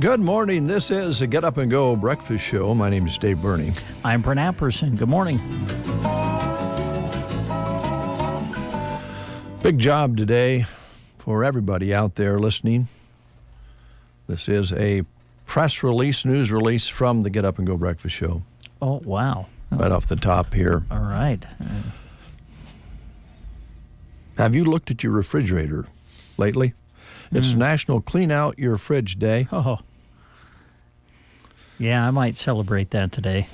Good morning. This is a Get Up and Go breakfast show. My name is Dave Burney. I'm Brent Apperson. Good morning. Big job today for everybody out there listening. This is a press release, news release from the Get Up and Go breakfast show. Oh, wow. Right off the top here. All right. Have you looked at your refrigerator lately? It's National Clean Out Your Fridge Day. Oh. Yeah, I might celebrate that today.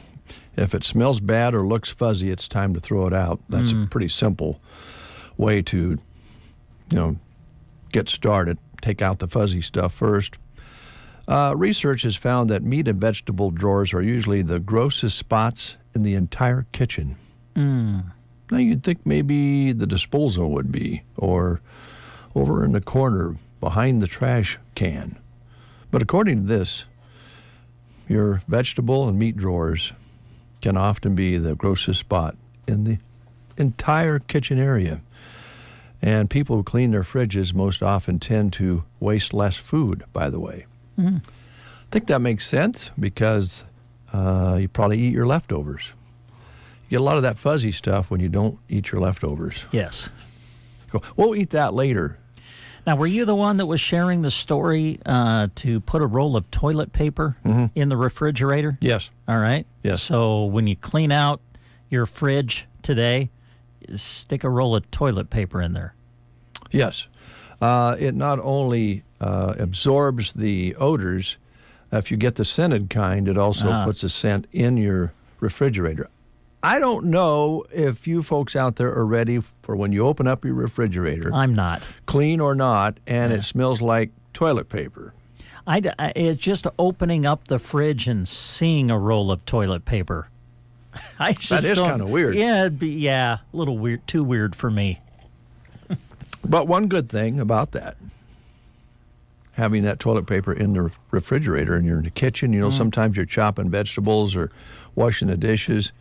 If it smells bad or looks fuzzy, it's time to throw it out. That's a pretty simple way to, get started. Take out the fuzzy stuff first. Research has found that meat and vegetable drawers are usually the grossest spots in the entire kitchen. Now, you'd think maybe the disposal would be, or over in the corner behind the trash can. But according to this, your vegetable and meat drawers can often be the grossest spot in the entire kitchen area. And people who clean their fridges most often tend to waste less food, by the way. I think that makes sense because you probably eat your leftovers. You get a lot of that fuzzy stuff when you don't eat your leftovers. Yes. Cool. We'll eat that later. Now, were you the one that was sharing the story to put a roll of toilet paper in the refrigerator? Yes. All right. Yes. So when you clean out your fridge today, stick a roll of toilet paper in there. Yes. It not only absorbs the odors, if you get the scented kind, it also puts a scent in your refrigerator. I don't know if you folks out there are ready for when you open up your refrigerator. I'm not. Clean or not, and it smells like toilet paper. It's just opening up the fridge and seeing a roll of toilet paper. That is kind of weird. Yeah, it'd be, a little weird, too weird for me. But one good thing about that, having that toilet paper in the refrigerator and you're in the kitchen, sometimes you're chopping vegetables or washing the dishes,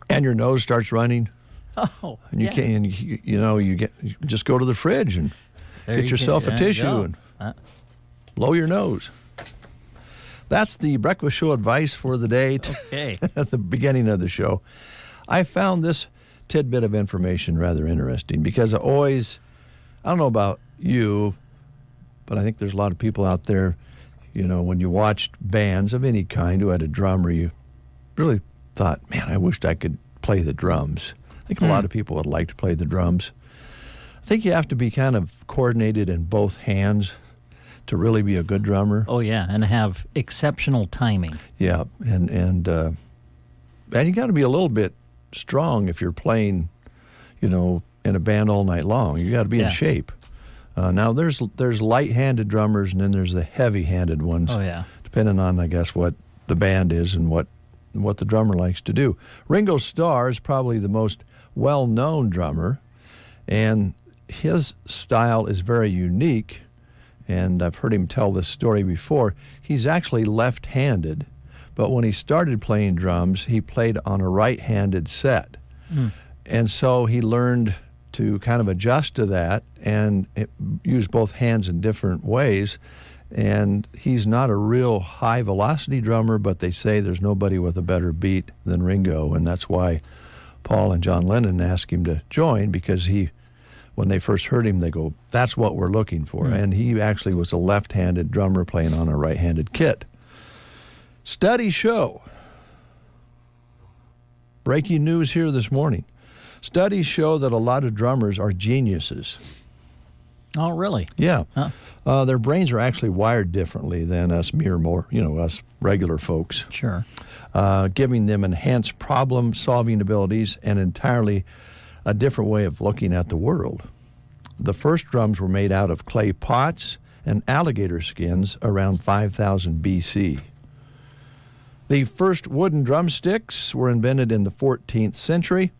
and your nose starts running. Oh, and you can't. You just go to the fridge and get yourself a tissue and blow your nose. That's the breakfast show advice for the day. Okay. At the beginning of the show, I found this tidbit of information rather interesting because I don't know about you, but I think there's a lot of people out there. When you watched bands of any kind who had a drummer, you really thought, man, I wished I could play the drums. I think a lot of people would like to play the drums. I think you have to be kind of coordinated in both hands to really be a good drummer. Oh, yeah, and have exceptional timing. Yeah, and you got to be a little bit strong if you're playing, in a band all night long. You got to be in shape. Now, there's light-handed drummers, and then there's the heavy-handed ones. Oh, yeah. Depending on, I guess, what the band is and what the drummer likes to do. Ringo Starr is probably the most well-known drummer, and his style is very unique, and I've heard him tell this story before. He's actually left-handed, but when he started playing drums, he played on a right-handed set. And so he learned to kind of adjust to that and use both hands in different ways. And he's not a real high-velocity drummer, but they say there's nobody with a better beat than Ringo, and that's why Paul and John Lennon asked him to join, because when they first heard him, they go, that's what we're looking for. And he actually was a left-handed drummer playing on a right-handed kit. Studies show breaking news here this morning. Studies show that a lot of drummers are geniuses. Oh, really? Yeah. Huh. Their brains are actually wired differently than us us regular folks, Sure. giving them enhanced problem-solving abilities and entirely a different way of looking at the world. The first drums were made out of clay pots and alligator skins around 5000 BC. The first wooden drumsticks were invented in the 14th century.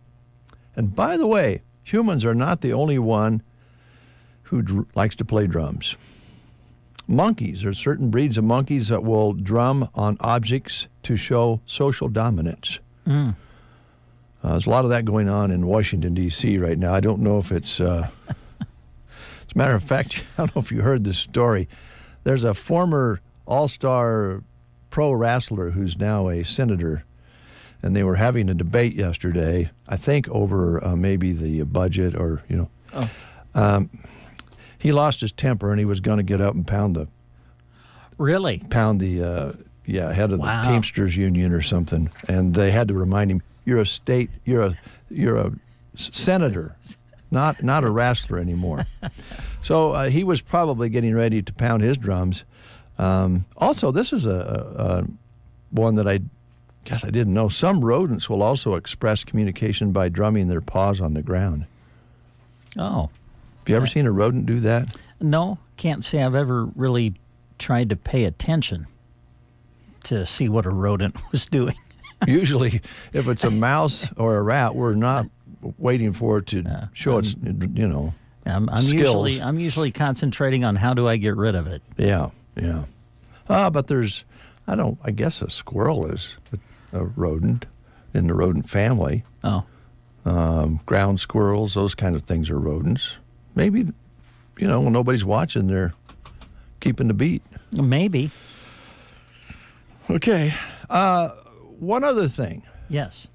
And by the way, humans are not the only one who likes to play drums. Monkeys, there's certain breeds of monkeys that will drum on objects to show social dominance. There's a lot of that going on in Washington, D.C. right now. I don't know if it's... as a matter of fact, I don't know if you heard this story. There's a former all-star pro wrestler who's now a senator, and they were having a debate yesterday, I think over maybe the budget or, he lost his temper and he was going to get up and pound the head of the Teamsters Union or something, and they had to remind him, you're a senator, not a wrestler anymore. So he was probably getting ready to pound his drums. Also, this is a one that I guess I didn't know. Some rodents will also express communication by drumming their paws on the ground. Oh. Have you ever seen a rodent do that? No, can't say I've ever really tried to pay attention to see what a rodent was doing. Usually, if it's a mouse or a rat, we're not waiting for it to show its, skills. I'm usually concentrating on how do I get rid of it. Yeah. But there's, I guess a squirrel is a rodent in the rodent family. Oh. Ground squirrels, those kind of things are rodents. Maybe, when nobody's watching, they're keeping the beat. Maybe. Okay. One other thing. Yes.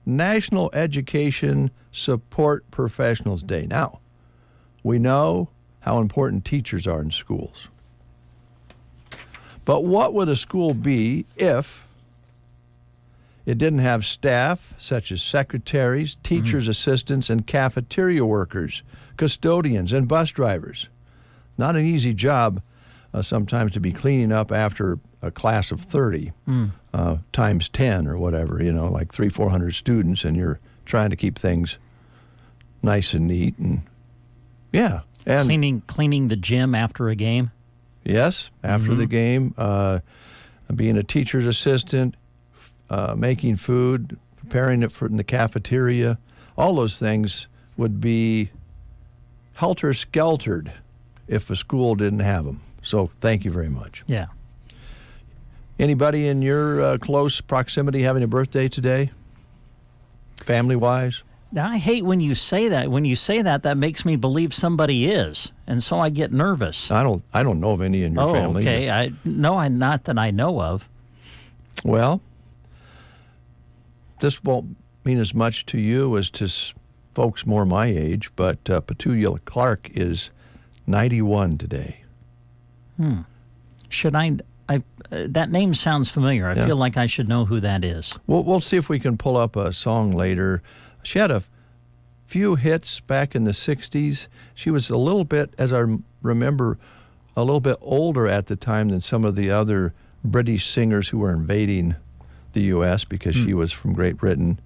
National Education Support Professionals Day. Now, we know how important teachers are in schools. But what would a school be if it didn't have staff such as secretaries, teachers' assistants, and cafeteria workers, custodians, and bus drivers? Not an easy job sometimes to be cleaning up after a class of 30 times 10 or whatever, like 300-400 students, and you're trying to keep things nice and neat. And cleaning the gym after a game. Yes, after the game, being a teacher's assistant, making food, preparing it in the cafeteria, all those things would be helter-skeltered if a school didn't have them. So thank you very much. Yeah. Anybody in your close proximity having a birthday today, family-wise? Now, I hate when you say that. When you say that, that makes me believe somebody is, and so I get nervous. I don't know of any in your family. Oh, okay. Not that I know of. Well, this won't mean as much to you as to folks more my age, but Petunia Clark is 91 today. Should I that name sounds familiar. I feel like I should know who that is. We'll see if we can pull up a song later. She had a few hits back in the 60s. She was a little bit, as I remember, a little bit older at the time than some of the other British singers who were invading the U.S. because she was from Great Britain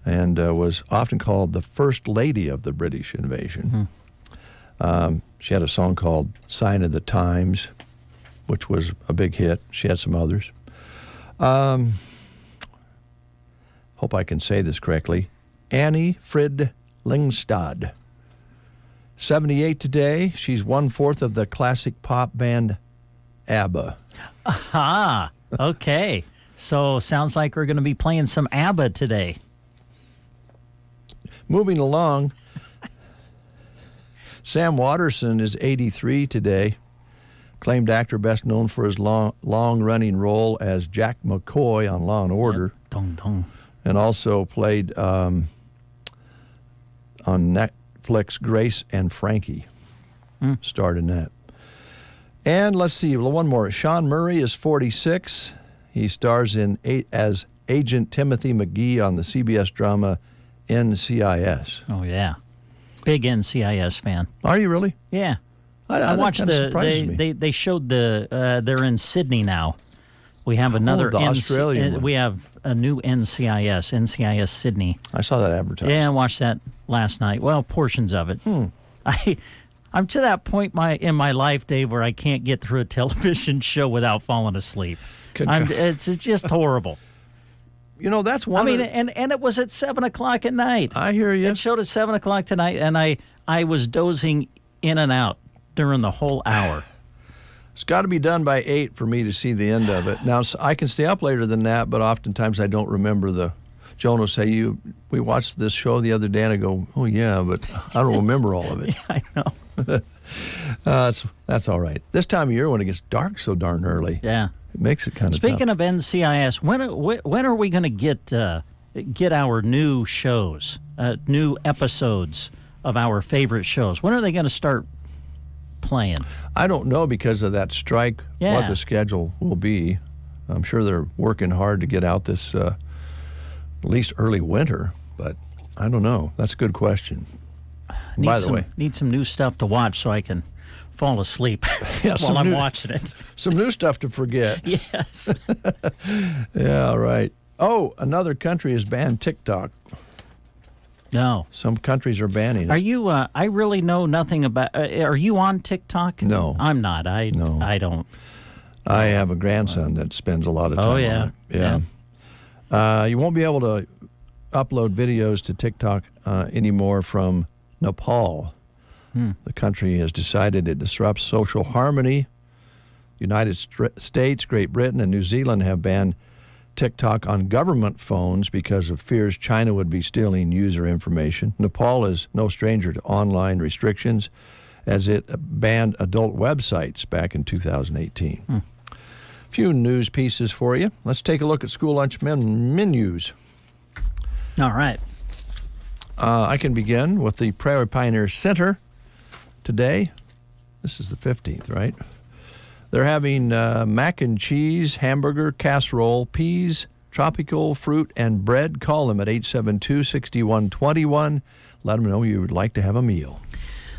and was often called the First Lady of the British invasion. She had a song called Sign of the Times, which was a big hit. She had some others. Hope I can say this correctly. Annie Frid Lyngstad. 78 today. She's 1/4 of the classic pop band ABBA. Aha, okay. So sounds like we're going to be playing some ABBA today. Moving along, Sam Waterston is 83 today. Acclaimed actor best known for his long-running role as Jack McCoy on Law & Order. Yep. Dong, dong. And also played on Netflix Grace and Frankie. Starred in that. And let's see, one more. Sean Murray is 46. He stars in as Agent Timothy McGee on the CBS drama NCIS. Oh, yeah. Big NCIS fan. Are you really? Yeah. I watched they showed they're in Sydney now. We have another Australian one. We have a new NCIS Sydney. I saw that advertised. Yeah, I watched that last night. Well, portions of it. I'm to that point in my life, Dave, where I can't get through a television show without falling asleep. It's just horrible. You know, that's one. I mean, and it was at 7:00 at night. I hear you. It showed at 7:00 tonight, and I was dozing in and out during the whole hour. It's got to be done by 8 for me to see the end of it. Now, I can stay up later than that, but oftentimes I don't remember Joan will say, we watched this show the other day, and I go, oh, yeah, but I don't remember all of it. Yeah, I know. That's all right. This time of year when it gets dark so darn early. Yeah. It makes it kind of Speaking tough. of NCIS, when are we going to get our new shows, new episodes of our favorite shows? When are they going to start playing? I don't know because of that strike what the schedule will be. I'm sure they're working hard to get out this at least early winter, but I don't know. That's a good question. By the way, need some new stuff to watch so I can fall asleep while I'm watching it. Some new stuff to forget. Yes. Yeah, right. Oh, another country has banned TikTok. No. Some countries are banning it. Are you, I really know nothing about, are you on TikTok? No. I'm not. I don't. I have a grandson that spends a lot of time on it. Yeah. You won't be able to upload videos to TikTok anymore from Nepal. The country has decided it disrupts social harmony. United States, Great Britain, and New Zealand have banned TikTok on government phones because of fears China would be stealing user information. Nepal is no stranger to online restrictions as it banned adult websites back in 2018. A few news pieces for you. Let's take a look at school lunch menus. All right. I can begin with the Prairie Pioneer Center today. This is the 15th, right? They're having mac and cheese, hamburger, casserole, peas, tropical fruit, and bread. Call them at 872-6121. Let them know you would like to have a meal.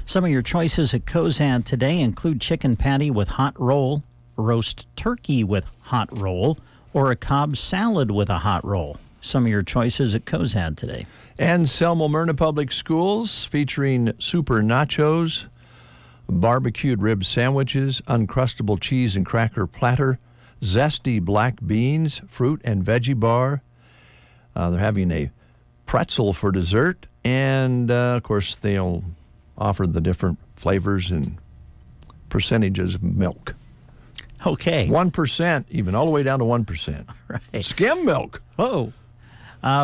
Some of your choices at Kozad today include chicken patty with hot roll, roast turkey with hot roll, or a Cobb salad with a hot roll. Some of your choices at Kozad today. And Selma Myrna Public Schools featuring super nachos, barbecued rib sandwiches, uncrustable cheese and cracker platter, zesty black beans, fruit and veggie bar. They're having a pretzel for dessert, and of course they'll offer the different flavors and percentages of milk. Okay. 1%, even all the way down to 1%. Right. Skim milk. Oh.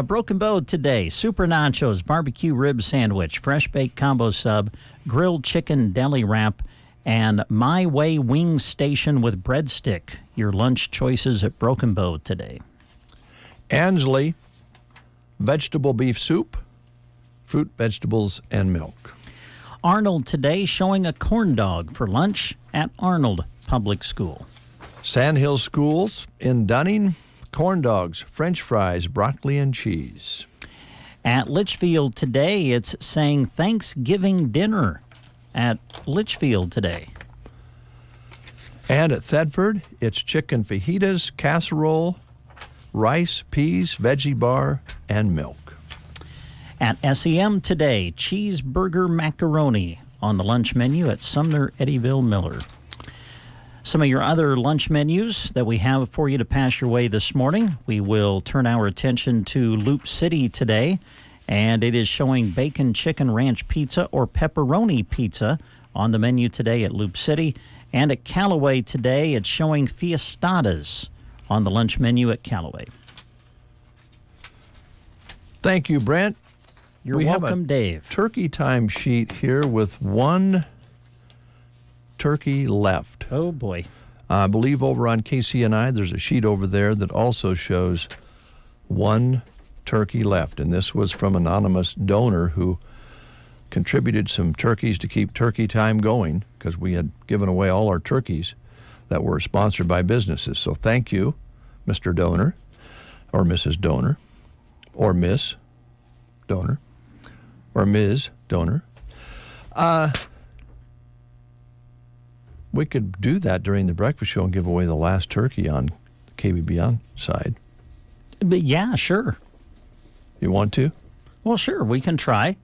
Broken Bow today, super nachos, barbecue rib sandwich, fresh baked combo sub, grilled chicken deli wrap, and My Way wing station with breadstick. Your lunch choices at Broken Bow today. Ansley, vegetable beef soup, fruit, vegetables, and milk. Arnold today showing a corn dog for lunch at Arnold Public School. Sandhill Schools in Dunning, corn dogs, French fries, broccoli, and cheese. At Litchfield today, it's saying Thanksgiving dinner at Litchfield today. And at Thedford, it's chicken fajitas, casserole, rice, peas, veggie bar, and milk. At SEM today, cheeseburger macaroni on the lunch menu at Sumner Eddyville Miller. Some of your other lunch menus that we have for you to pass your way this morning. We will turn our attention to Loup City today, and it is showing bacon chicken ranch pizza or pepperoni pizza on the menu today at Loup City. And at Callaway today, it's showing fiestadas on the lunch menu at Callaway. Thank you, Brent. You're welcome, Dave. Turkey time sheet here with one turkey left. Oh, boy. I believe over on KCNI, there's a sheet over there that also shows one turkey left. And this was from an anonymous donor who contributed some turkeys to keep turkey time going because we had given away all our turkeys that were sponsored by businesses. So thank you, Mr. Donor. or Mrs. Donor, or Miss Donor, or Ms. Donor. We could do that during the breakfast show and give away the last turkey on the KBBN side. But yeah, sure. You want to? Well, sure, we can try.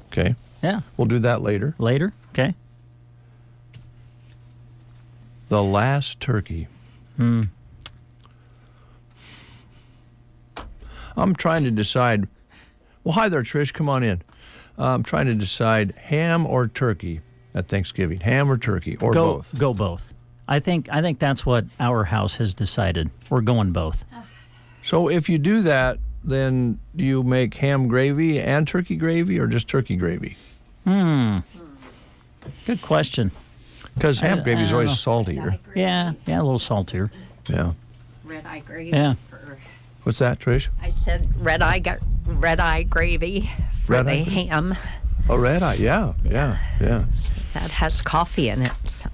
Okay. Yeah. We'll do that later. Later? Okay. The last turkey. I'm trying to decide. Well, hi there, Trish. Come on in. I'm trying to decide ham or turkey at Thanksgiving. Ham or turkey, or both. Go both. I think that's what our house has decided. We're going both. So if you do that, then do you make ham gravy and turkey gravy, or just turkey gravy? Good question. Because ham gravy is always saltier. Yeah, a little saltier. Yeah. Red eye gravy. Yeah. What's that, Trish? I said red eye gravy for Red the eye? ham. Oh, red eye. Yeah. That has coffee in it. So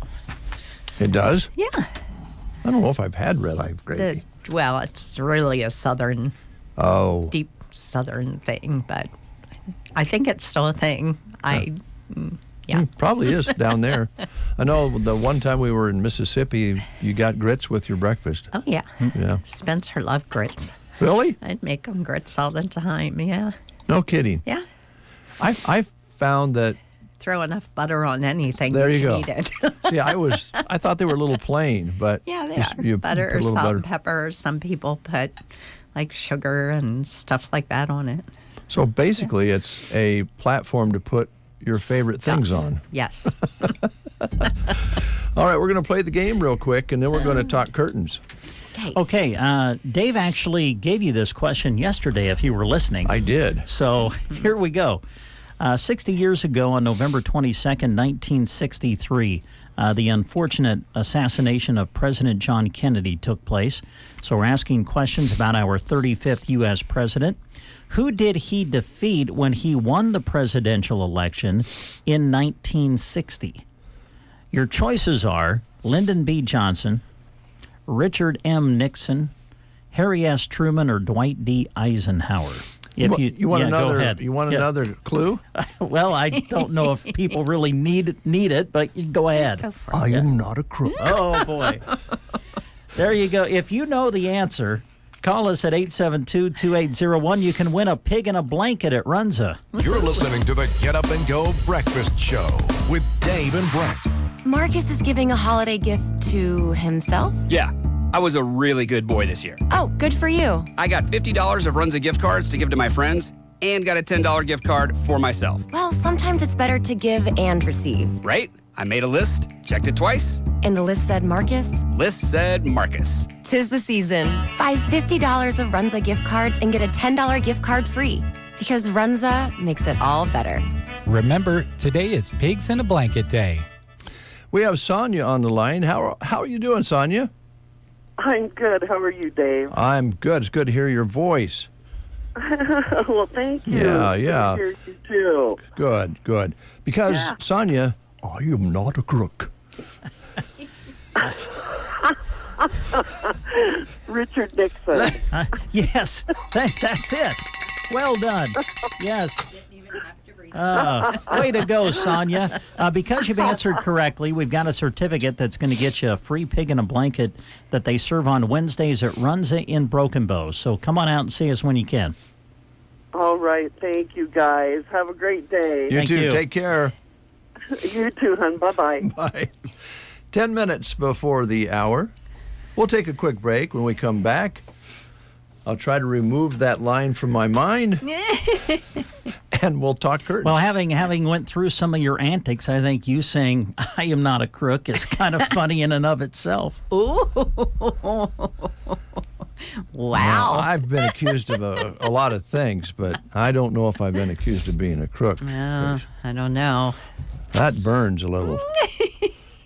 It does? yeah. I don't know if I've had red eye gravy. Well, it's really a southern, Oh. deep southern thing, but I think it's still a thing. Yeah. Probably is down there. I know the one time we were in Mississippi, you got grits with your breakfast. Oh, yeah. Yeah. Spencer loved grits. Really? I'd make him grits all the time. Yeah. No kidding. Yeah. I found that. Throw enough butter on anything. There you go. Eat it. See, I thought they were a little plain, but Yeah, they just- are. you Butter put a or little salt butter. and pepper. Some people put like sugar and stuff like that on it. So basically, it's a platform to put your favorite things on. Yes. All right, we're going to play the game real quick, and then we're going to talk curtains. Okay, Dave actually gave you this question yesterday if you were listening. I did. So here we go. 60 years ago on November 22nd, 1963, the unfortunate assassination of President John Kennedy took place. So we're asking questions about our 35th U.S. president. Who did he defeat when he won the presidential election in 1960? Your choices are Lyndon B. Johnson, Richard M. Nixon, Harry S. Truman, or Dwight D. Eisenhower. If You want yeah, go another? ahead. You want Yeah. another clue? Well, I don't know if people really need it, but you go ahead. Go for it. I am not a crook. Oh, boy. There you go. If you know the answer, call us at 872-2801. You can win a pig in a blanket at Runza. You're listening to the Get Up and Go Breakfast Show with Dave and Brent. Marcus is giving a holiday gift to himself? Yeah, I was a really good boy this year. Oh, good for you. I got $50 of Runza gift cards to give to my friends and got a $10 gift card for myself. Well, sometimes it's better to give and receive. Right? I made a list, checked it twice. And the list said Marcus? List said Marcus. 'Tis the season. Buy $50 of Runza gift cards and get a $10 gift card free. Because Runza makes it all better. Remember, today is Pigs in a Blanket Day. We have Sonia on the line. How are you doing, Sonia? I'm good. How are you, Dave? I'm good. It's good to hear your voice. Well, thank you. Yeah. Good to hear you, too. Good. Because, Yeah. Sonia, I am not a crook. Richard Nixon. Yes, that's it. Well done. Yes. Way to go, Sonia. Because you've answered correctly, we've got a certificate that's going to get you a free pig in a blanket that they serve on Wednesdays at Runza in Broken Bow. So come on out and see us when you can. All right. Thank you, guys. Have a great day. You Thank too. you. Take care. You too, hon. Bye-bye. Bye. 10 minutes before the hour. We'll take a quick break. When we come back, I'll try to remove that line from my mind, and we'll talk curtains. Well, having went through some of your antics, I think you saying "I am not a crook" is kind of funny in and of itself. Ooh. Wow. I've been accused of a lot of things, but I don't know if I've been accused of being a crook. I don't know. That burns a little.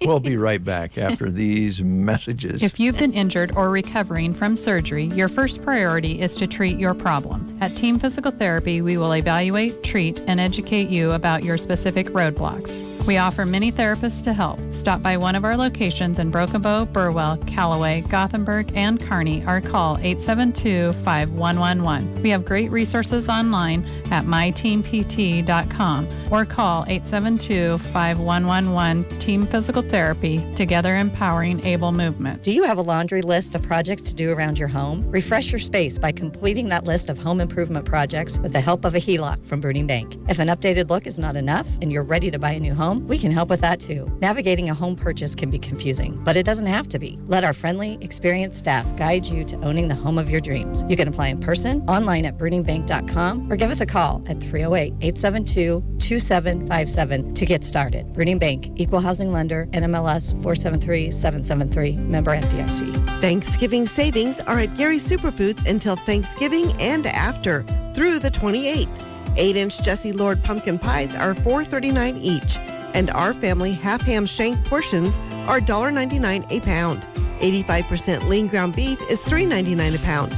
We'll be right back after these messages. If you've been injured or recovering from surgery, your first priority is to treat your problem. At Team Physical Therapy, we will evaluate, treat, and educate you about your specific roadblocks. We offer many therapists to help. Stop by one of our locations in Broken Bow, Burwell, Callaway, Gothenburg, and Kearney or call 872-5111. We have great resources online at myteampt.com or call 872-5111 Team Physical Therapy, together empowering able movement. Do you have a laundry list of projects to do around your home? Refresh your space by completing that list of home improvement projects with the help of a HELOC from Bruning Bank. If an updated look is not enough and you're ready to buy a new home, we can help with that too. Navigating a home purchase can be confusing, but it doesn't have to be. Let our friendly, experienced staff guide you to owning the home of your dreams. You can apply in person, online at bruningbank.com, or give us a call at 308-872-2757 to get started. Bruning Bank, Equal Housing Lender, NMLS 473773, member FDIC. Thanksgiving savings are at Gary's Superfoods until Thanksgiving and after, through the 28th. 8-inch Jessie Lord pumpkin pies are $4.39 each, and our family half ham shank portions are $1.99 a pound. 85% lean ground beef is $3.99 a pound.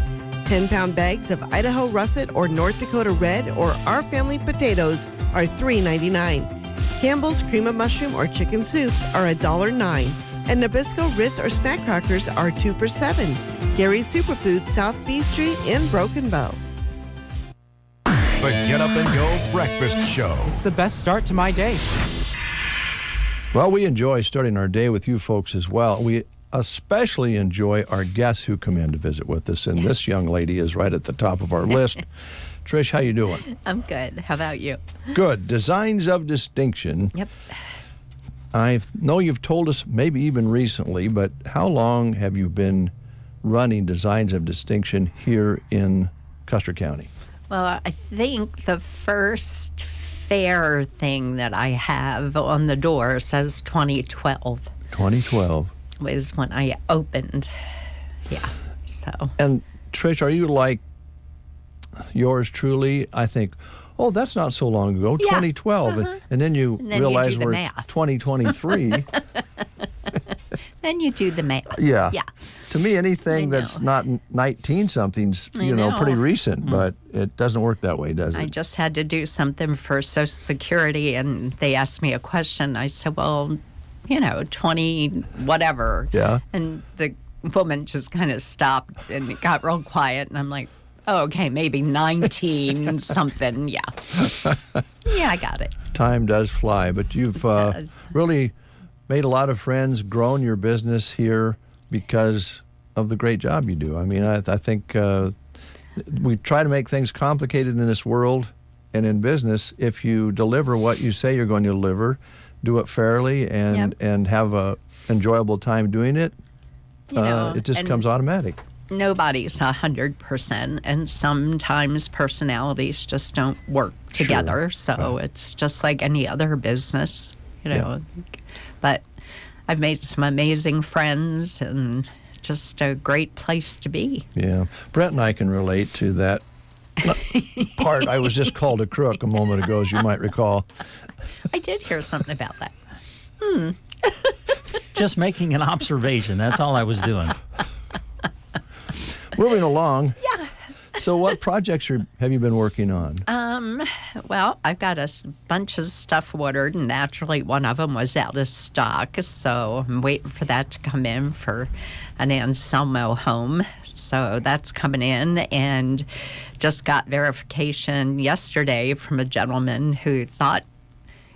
10-pound bags of Idaho russet or North Dakota red or our family potatoes are $3.99. Campbell's cream of mushroom or chicken soups are $1.09, and Nabisco Ritz or snack crackers are 2 for $7. Gary's Superfoods, South B Street in Broken Bow. The Get Up and Go Breakfast Show. It's the best start to my day. Well, we enjoy starting our day with you folks as well. We especially enjoy our guests who come in to visit with us, and this young lady is right at the top of our list. Trish, how you doing? I'm good. How about you? Good. Designs of Distinction. Yep. I know you've told us maybe even recently, but how long have you been running Designs of Distinction here in Custer County? Well, I think the first fair thing that I have on the door says 2012. 2012 was when I opened. Yeah. So. And Trish, are you like yours truly? I think, oh, that's not so long ago, 2012. And then you realize we're 2023. Then you do the math. Yeah. Yeah. To me, anything that's not 19-something's, pretty recent, but it doesn't work that way, does it? I just had to do something for Social Security, and they asked me a question. I said, well, 20 whatever. Yeah. And the woman just kind of stopped, and it got real quiet, and I'm like, oh, okay, maybe 19 something. Yeah. Yeah, I got it. Time does fly, but you've really made a lot of friends, grown your business here because of the great job you do. I mean, I think we try to make things complicated in this world and in business. If you deliver what you say you're going to deliver, do it fairly, and have a enjoyable time doing it, it just comes automatic. Nobody's 100%, and sometimes personalities just don't work together. Sure. So it's just like any other business, But I've made some amazing friends and just a great place to be. Yeah. Brett and I can relate to that part. I was just called a crook a moment ago, as you might recall. I did hear something about that. Just making an observation. That's all I was doing. Moving along. Yeah. So what projects have you been working on? Well, I've got a bunch of stuff ordered, and naturally one of them was out of stock, so I'm waiting for that to come in for an Anselmo home. So that's coming in, and just got verification yesterday from a gentleman who thought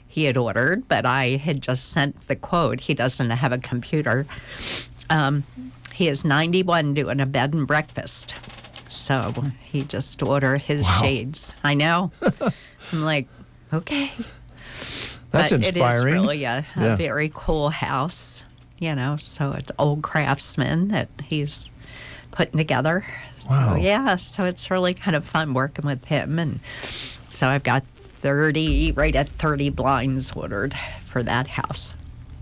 he had ordered, but I had just sent the quote. He doesn't have a computer. He is 91 doing a bed and breakfast. So he just ordered his shades. I know. I'm like, okay. That's but inspiring. It is really a very cool house, so an old craftsman that he's putting together. So, so it's really kind of fun working with him. And so I've got 30 blinds ordered for that house.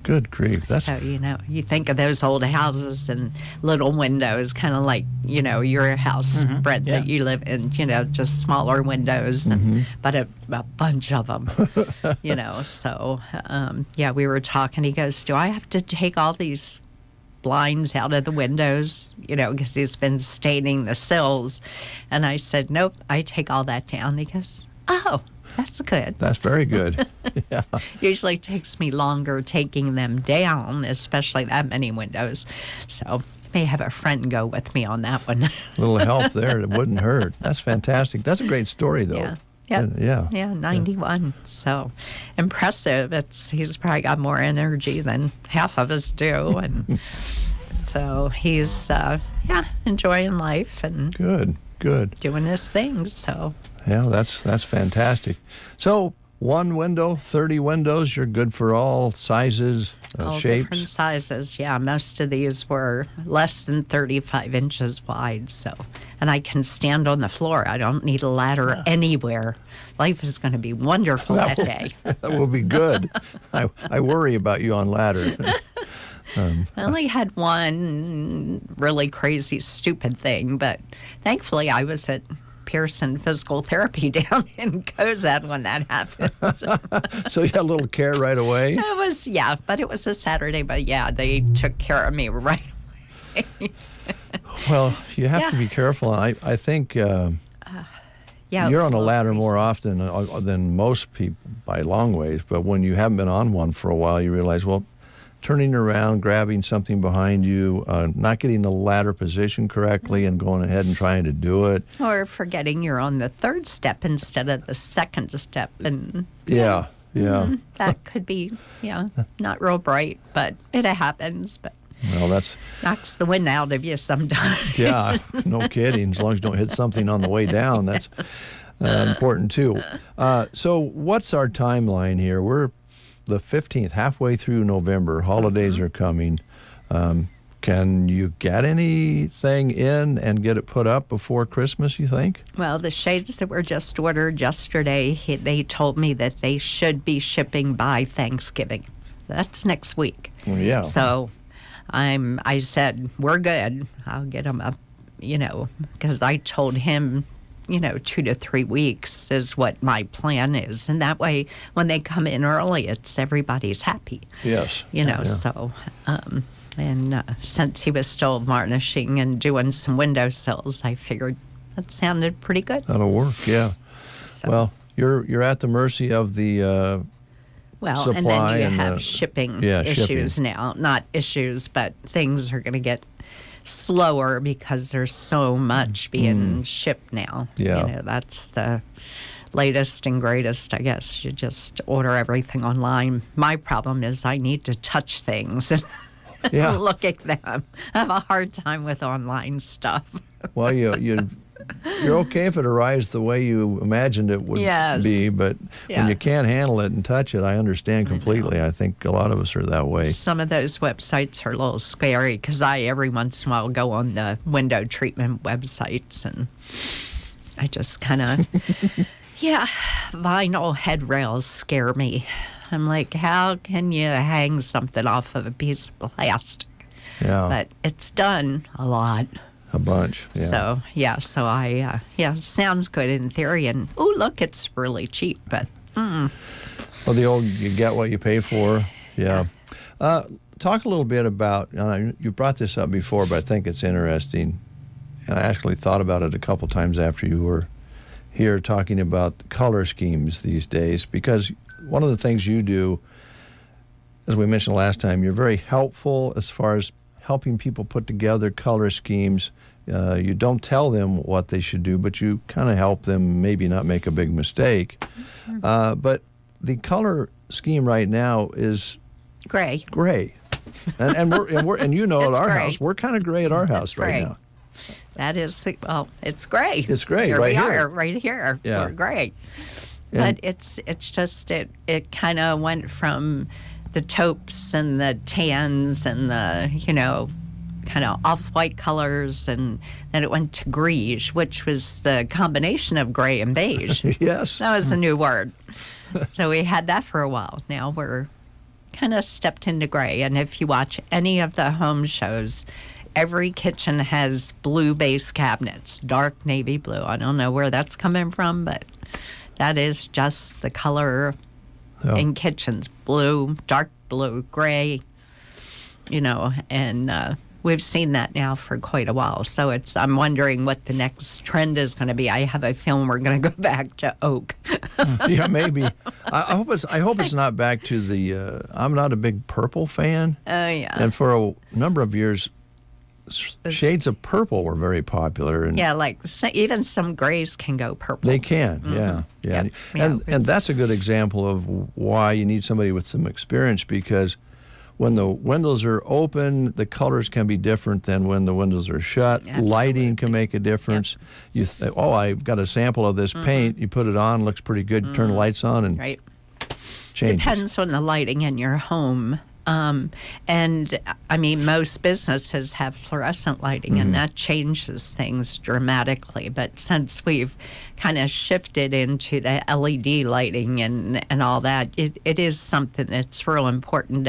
Good grief. So, you think of those old houses and little windows, kind of like, your house, Brett, that you live in, just smaller windows, but a bunch of them, So, we were talking. He goes, do I have to take all these blinds out of the windows, because he's been staining the sills? And I said, nope, I take all that down. He goes, oh. That's good. That's very good. Yeah. Usually takes me longer taking them down, especially that many windows. So may have a friend go with me on that one. A little help there. It wouldn't hurt. That's fantastic. That's a great story, though. Yeah. Yep. Yeah. 91. Yeah. So impressive. He's probably got more energy than half of us do. And so he's, enjoying life and good. Doing his things. So. Yeah, that's fantastic. So 1 window, 30 windows, you're good for all sizes, all shapes? Different sizes, yeah. Most of these were less than 35 inches wide, so. And I can stand on the floor. I don't need a ladder anywhere. Life is going to be wonderful that day. That will be good. I worry about you on ladder. I only had one really crazy, stupid thing, but thankfully I was at Pearson Physical Therapy down in Cozad when that happened. So you had a little care right away? It was, but it was a Saturday, but they took care of me right away. Well, you have to be careful. I think you're on a ladder more often than most people by long ways, but when you haven't been on one for a while, you realize, well, turning around, grabbing something behind you, not getting the ladder position correctly and going ahead and trying to do it. Or forgetting you're on the third step instead of the second step. And Yeah. that could be, not real bright, but it happens. But well, that's knocks the wind out of you sometimes. Yeah, no kidding. As long as you don't hit something on the way down, that's important too. So what's our timeline here? We're the 15th, halfway through November. Holidays are coming. Can you get anything in and get it put up before Christmas, you think? Well, the shades that were just ordered yesterday, they told me that they should be shipping by Thanksgiving. That's next week. Well, yeah. So I said, we're good. I'll get them up, because I told him 2 to 3 weeks is what my plan is. And that way, when they come in early, everybody's happy. Yes. So, and since he was still varnishing and doing some windowsills, I figured that sounded pretty good. That'll work, yeah. So, well, you're at the mercy of the well, and then you have shipping issues shipping. now. Not issues, but things are going to get slower because there's so much being shipped now. Yeah. That's the latest and greatest, I guess. You just order everything online. My problem is I need to touch things and look at them. I have a hard time with online stuff. Well, you're okay if it arrives the way you imagined it would be, but when you can't handle it and touch it, I understand completely. I think a lot of us are that way. Some of those websites are a little scary because I, every once in a while, go on the window treatment websites and I just kind of, vinyl headrails scare me. I'm like, how can you hang something off of a piece of plastic? Yeah. But it's done a lot. A bunch, yeah. So I, sounds good in theory. And, oh, look, it's really cheap, but, Well, the old, you get what you pay for, yeah. Talk a little bit about, you brought this up before, but I think it's interesting. And I actually thought about it a couple times after you were here talking about the color schemes these days, because one of the things you do, as we mentioned last time, you're very helpful as far as helping people put together color schemes. You don't tell them what they should do, but you kind of help them maybe not make a big mistake. But the color scheme right now is gray. And we're at our gray. house, we're kind of gray at our house right now. That is, it's gray. It's gray, here right we here. are, right here. Yeah. We're gray. And But it's just, it kind of went from the taupes and the tans and the, kind of off-white colors, and then it went to greige, which was the combination of gray and beige. Yes. That was a new word. So we had that for a while. Now we're kind of stepped into gray. And if you watch any of the home shows, every kitchen has blue base cabinets, dark navy blue. I don't know where that's coming from, but that is just the color in kitchens. Blue, dark blue, gray, and we've seen that now for quite a while. So I'm wondering what the next trend is going to be. I have a feeling we're going to go back to oak. Yeah, maybe. I hope it's not back to the. I'm not a big purple fan. Oh yeah. And for a number of years, shades of purple were very popular. And yeah, like even some grays can go purple. They can. Yeah. Yep. And that's a good example of why you need somebody with some experience, because when the windows are open, the colors can be different than when the windows are shut. Absolutely. Lighting can make a difference. Yep. I've got a sample of this paint. You put it on, looks pretty good. Turn the lights on, and right. changes. Depends on the lighting in your home. And I mean, most businesses have fluorescent lighting, and that changes things dramatically. But since we've kind of shifted into the LED lighting and all that, it is something that's real important.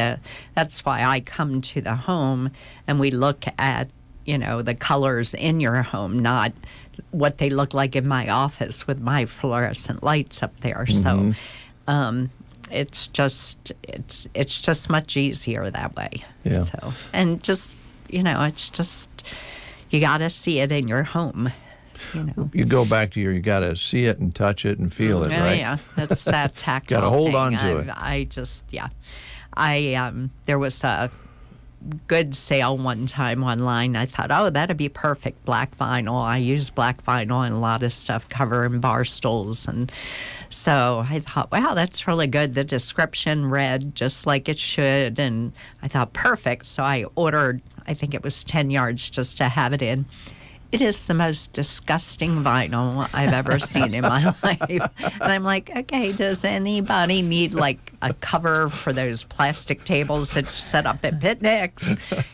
That's why I come to the home and we look at, the colors in your home, not what they look like in my office with my fluorescent lights up there. So, it's just much easier that way. Yeah. So, and just, it's just, you got to see it in your home. You go back to you got to see it and touch it and feel it, right? Yeah, that's that tactile Got to hold thing. on to it. There was a good sale one time online. I thought, oh, that'd be perfect, black vinyl. I use black vinyl in a lot of stuff, covering bar stools. And so I thought, wow, that's really good. The description read just like it should. And I thought, perfect. So I ordered, I think it was 10 yards just to have it in. It is the most disgusting vinyl I've ever seen in my life. And I'm like, okay, does anybody need like a cover for those plastic tables that you set up at picnics?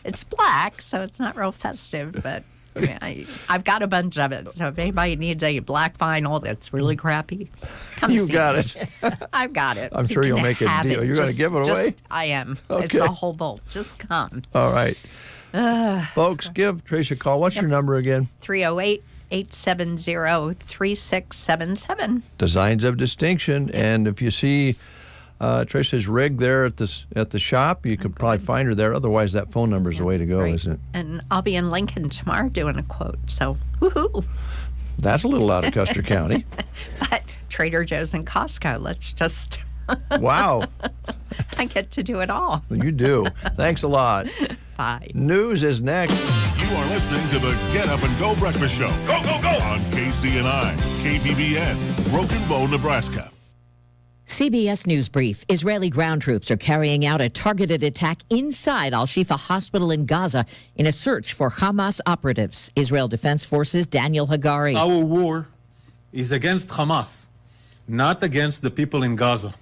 It's black, so it's not real festive, but I've got a bunch of it. So if anybody needs a black vinyl that's really crappy, come You see got me. it. I've got it. I'm sure You you'll can make a have deal. it. You're going to give it away? I am. Okay. It's a whole bolt. Just come. All right. Folks, give Tricia a call. What's your number again? 308-870-3677. Designs of Distinction. And if you see Tricia's rig there at the shop, you could probably find her there. Otherwise, that phone number is the way to go, isn't it? And I'll be in Lincoln tomorrow doing a quote. So, woohoo. That's a little out of Custer County. But Trader Joe's and Costco, let's just... Wow. I get to do it all. You do. Thanks a lot. Bye. News is next. You are listening to the Get Up and Go Breakfast Show. Go, go, go! On KCNI, KBBN, Broken Bow, Nebraska. CBS News Brief. Israeli ground troops are carrying out a targeted attack inside Al-Shifa Hospital in Gaza in a search for Hamas operatives. Israel Defense Forces' Daniel Hagari. Our war is against Hamas, not against the people in Gaza,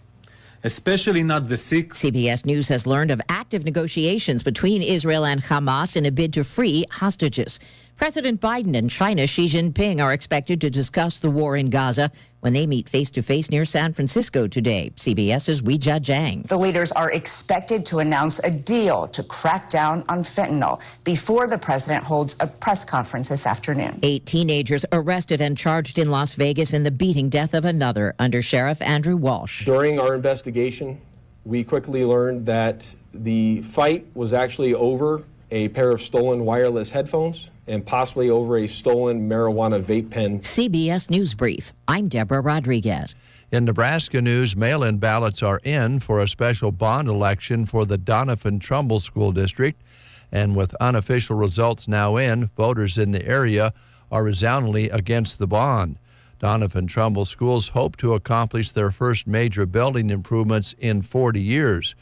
especially not the sick. CBS News has learned of active negotiations between Israel and Hamas in a bid to free hostages. President Biden and China's Xi Jinping are expected to discuss the war in Gaza when they meet face-to-face near San Francisco today. CBS's Weijia Zhang. The leaders are expected to announce a deal to crack down on fentanyl before the president holds a press conference this afternoon. 8 teenagers arrested and charged in Las Vegas in the beating death of another, Under Sheriff Andrew Walsh. During our investigation, we quickly learned that the fight was actually over a pair of stolen wireless headphones and possibly over a stolen marijuana vape pen. CBS News Brief. I'm Deborah Rodriguez. In Nebraska news, mail-in ballots are in for a special bond election for the Doniphan-Trumbull School District. And with unofficial results now in, voters in the area are resoundingly against the bond. Doniphan-Trumbull schools hope to accomplish their first major building improvements in 40 years.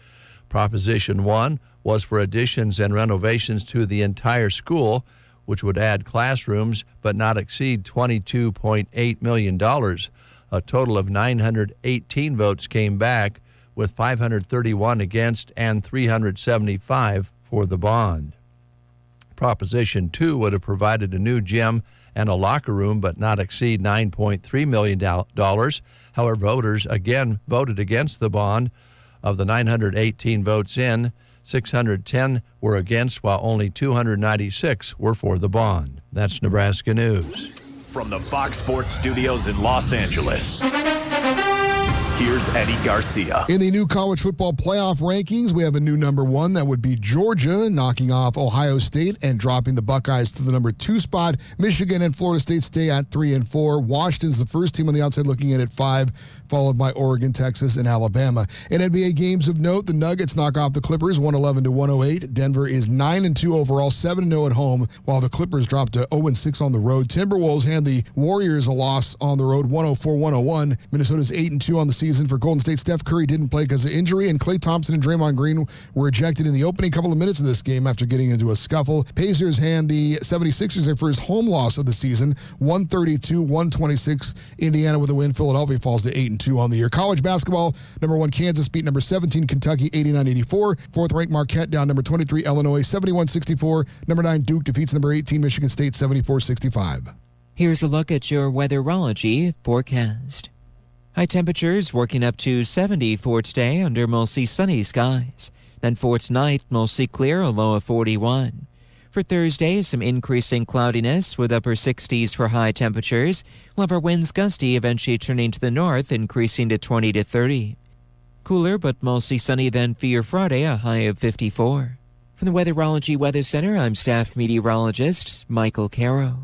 Proposition 1 was for additions and renovations to the entire school, which would add classrooms but not exceed $22.8 million. A total of 918 votes came back, with 531 against and 375 for the bond. Proposition 2 would have provided a new gym and a locker room but not exceed $9.3 million. However, voters again voted against the bond. Of the 918 votes in, 610 were against, while only 296 were for the bond. That's Nebraska News. From the Fox Sports Studios in Los Angeles, Here's Eddie Garcia. In the new college football playoff rankings, we have a new number 1. That would be Georgia, knocking off Ohio State and dropping the Buckeyes to the number 2 spot. Michigan and Florida State stay at 3 and 4. Washington's the first team on the outside looking in at 5, followed by Oregon, Texas, and Alabama. In NBA games of note, the Nuggets knock off the Clippers 111-108. Denver is 9-2 overall, 7-0 at home, while the Clippers drop to 0-6 on the road. Timberwolves hand the Warriors a loss on the road, 104-101. Minnesota's 8-2 on the season for Golden State. Steph Curry didn't play because of injury, and Klay Thompson and Draymond Green were ejected in the opening couple of minutes of this game after getting into a scuffle. Pacers hand the 76ers their first home loss of the season, 132-126. Indiana with a win. Philadelphia falls to 8-2 on the year. College basketball, number 1 Kansas beat number 17 Kentucky 89-84. 4th-ranked Marquette down number 23 Illinois 71-64. Number 9 Duke defeats number 18 Michigan State 74-65. Here's a look at your weatherology forecast. High temperatures working up to 70 for today under mostly sunny skies. Then for tonight, mostly clear, a low of 41. For Thursday, some increasing cloudiness with upper 60s for high temperatures. We'll have our winds gusty, eventually turning to the north, increasing to 20 to 30. Cooler but mostly sunny then for your Friday, a high of 54. From the Weatherology Weather Center, I'm staff meteorologist Michael Caro.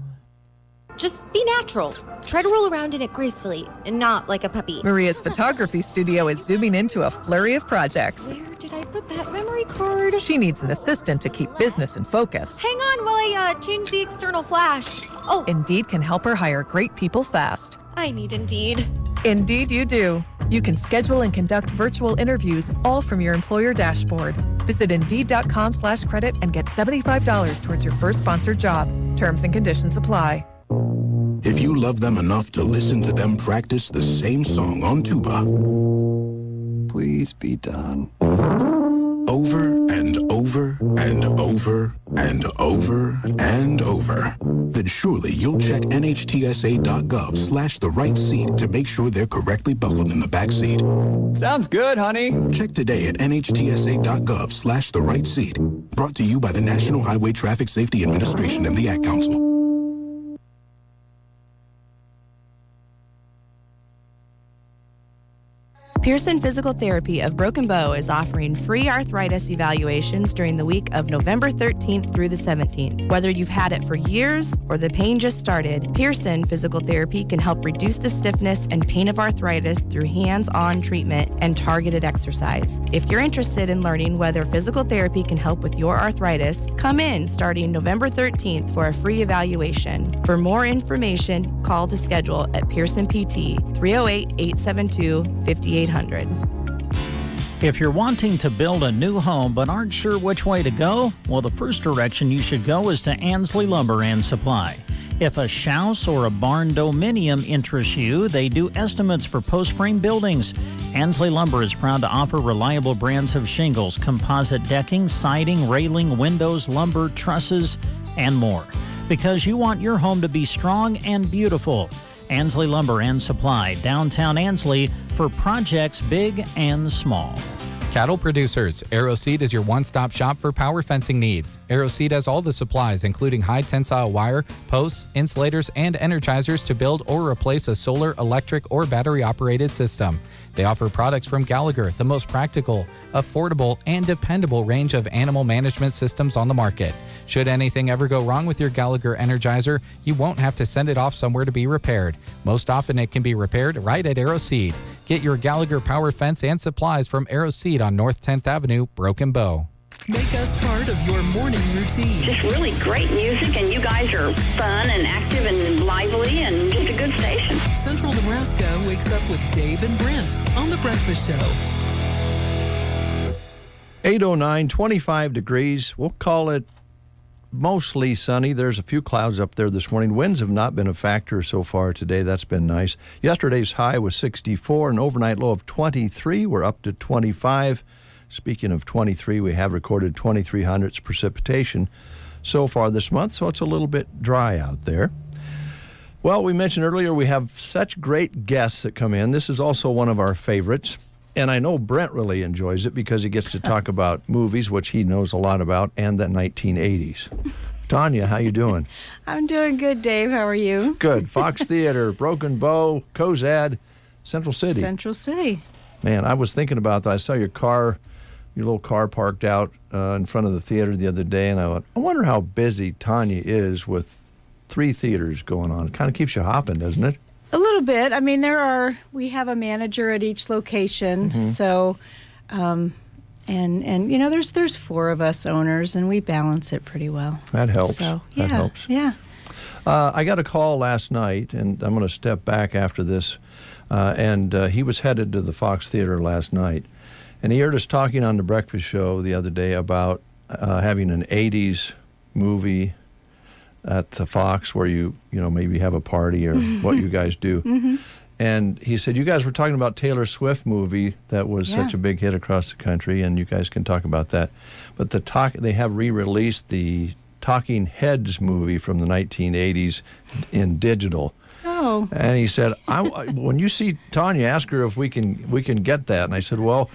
Just be natural. Try to roll around in it gracefully and not like a puppy. Maria's photography studio is zooming into a flurry of projects. Where did I put that memory card? She needs an assistant to keep business in focus. Hang on while I change the external flash. Oh, Indeed can help her hire great people fast. I need Indeed. Indeed you do. You can schedule and conduct virtual interviews all from your employer dashboard. Visit Indeed.com/credit and get $75 towards your first sponsored job. Terms and conditions apply. If you love them enough to listen to them practice the same song on tuba, please be done. Over and over and over and over and over, then surely you'll check NHTSA.gov/the right seat to make sure they're correctly buckled in the back seat. Sounds good, honey. Check today at NHTSA.gov/the right seat. Brought to you by the National Highway Traffic Safety Administration and the Ad Council. Pearson Physical Therapy of Broken Bow is offering free arthritis evaluations during the week of November 13th through the 17th. Whether you've had it for years or the pain just started, Pearson Physical Therapy can help reduce the stiffness and pain of arthritis through hands-on treatment and targeted exercise. If you're interested in learning whether physical therapy can help with your arthritis, come in starting November 13th for a free evaluation. For more information, call to schedule at Pearson PT 308-872-5800. If you're wanting to build a new home but aren't sure which way to go, well, the first direction you should go is to Ansley Lumber and Supply. If a house or a barn dominium interests you, they do estimates for post-frame buildings. Ansley Lumber is proud to offer reliable brands of shingles, composite decking, siding, railing, windows, lumber, trusses, and more. Because you want your home to be strong and beautiful. Ansley Lumber and Supply, downtown Ansley, for projects big and small. Cattle producers, AeroSeed is your one-stop shop for power fencing needs. AeroSeed has all the supplies, including high-tensile wire, posts, insulators, and energizers to build or replace a solar, electric, or battery-operated system. They offer products from Gallagher, the most practical, affordable, and dependable range of animal management systems on the market. Should anything ever go wrong with your Gallagher Energizer, you won't have to send it off somewhere to be repaired. Most often it can be repaired right at AeroSeed. Get your Gallagher power fence and supplies from AeroSeed on North 10th Avenue, Broken Bow. Make us part of your morning routine. Just really great music, and you guys are fun and active and lively and just a good station. Central Nebraska wakes up with Dave and Brent on The Breakfast Show. 8:09, 25 degrees. We'll call it mostly sunny. There's a few clouds up there this morning. Winds have not been a factor so far today. That's been nice. Yesterday's high was 64, an overnight low of 23. We're up to 25. Speaking of 23, we have recorded 23 hundredths precipitation so far this month, so it's a little bit dry out there. Well, we mentioned earlier we have such great guests that come in. This is also one of our favorites. And I know Brent really enjoys it because he gets to talk about movies, which he knows a lot about, and the 1980s. Tanya, how you doing? I'm doing good, Dave. How are you? Good. Fox Theater, Broken Bow, Cozad, Central City. Central City. Man, I was thinking about that. I saw your little car parked out in front of the theater the other day, and I went, I wonder how busy Tanya is with 3 theaters going on. It kind of keeps you hopping, doesn't it? A little bit. I mean, we have a manager at each location, so, and you know, there's 4 of us owners, and we balance it pretty well. That helps. So, That helps. Yeah. I got a call last night, and I'm going to step back after this, and he was headed to the Fox Theater last night, and he heard us talking on the breakfast show the other day about having an 80s movie at the Fox where you maybe have a party or what you guys do. And he said, you guys were talking about Taylor Swift movie that was such a big hit across the country, and you guys can talk about that. But they have re-released the Talking Heads movie from the 1980s in digital. Oh. And he said, when you see Tanya, ask her if we can get that. And I said, well,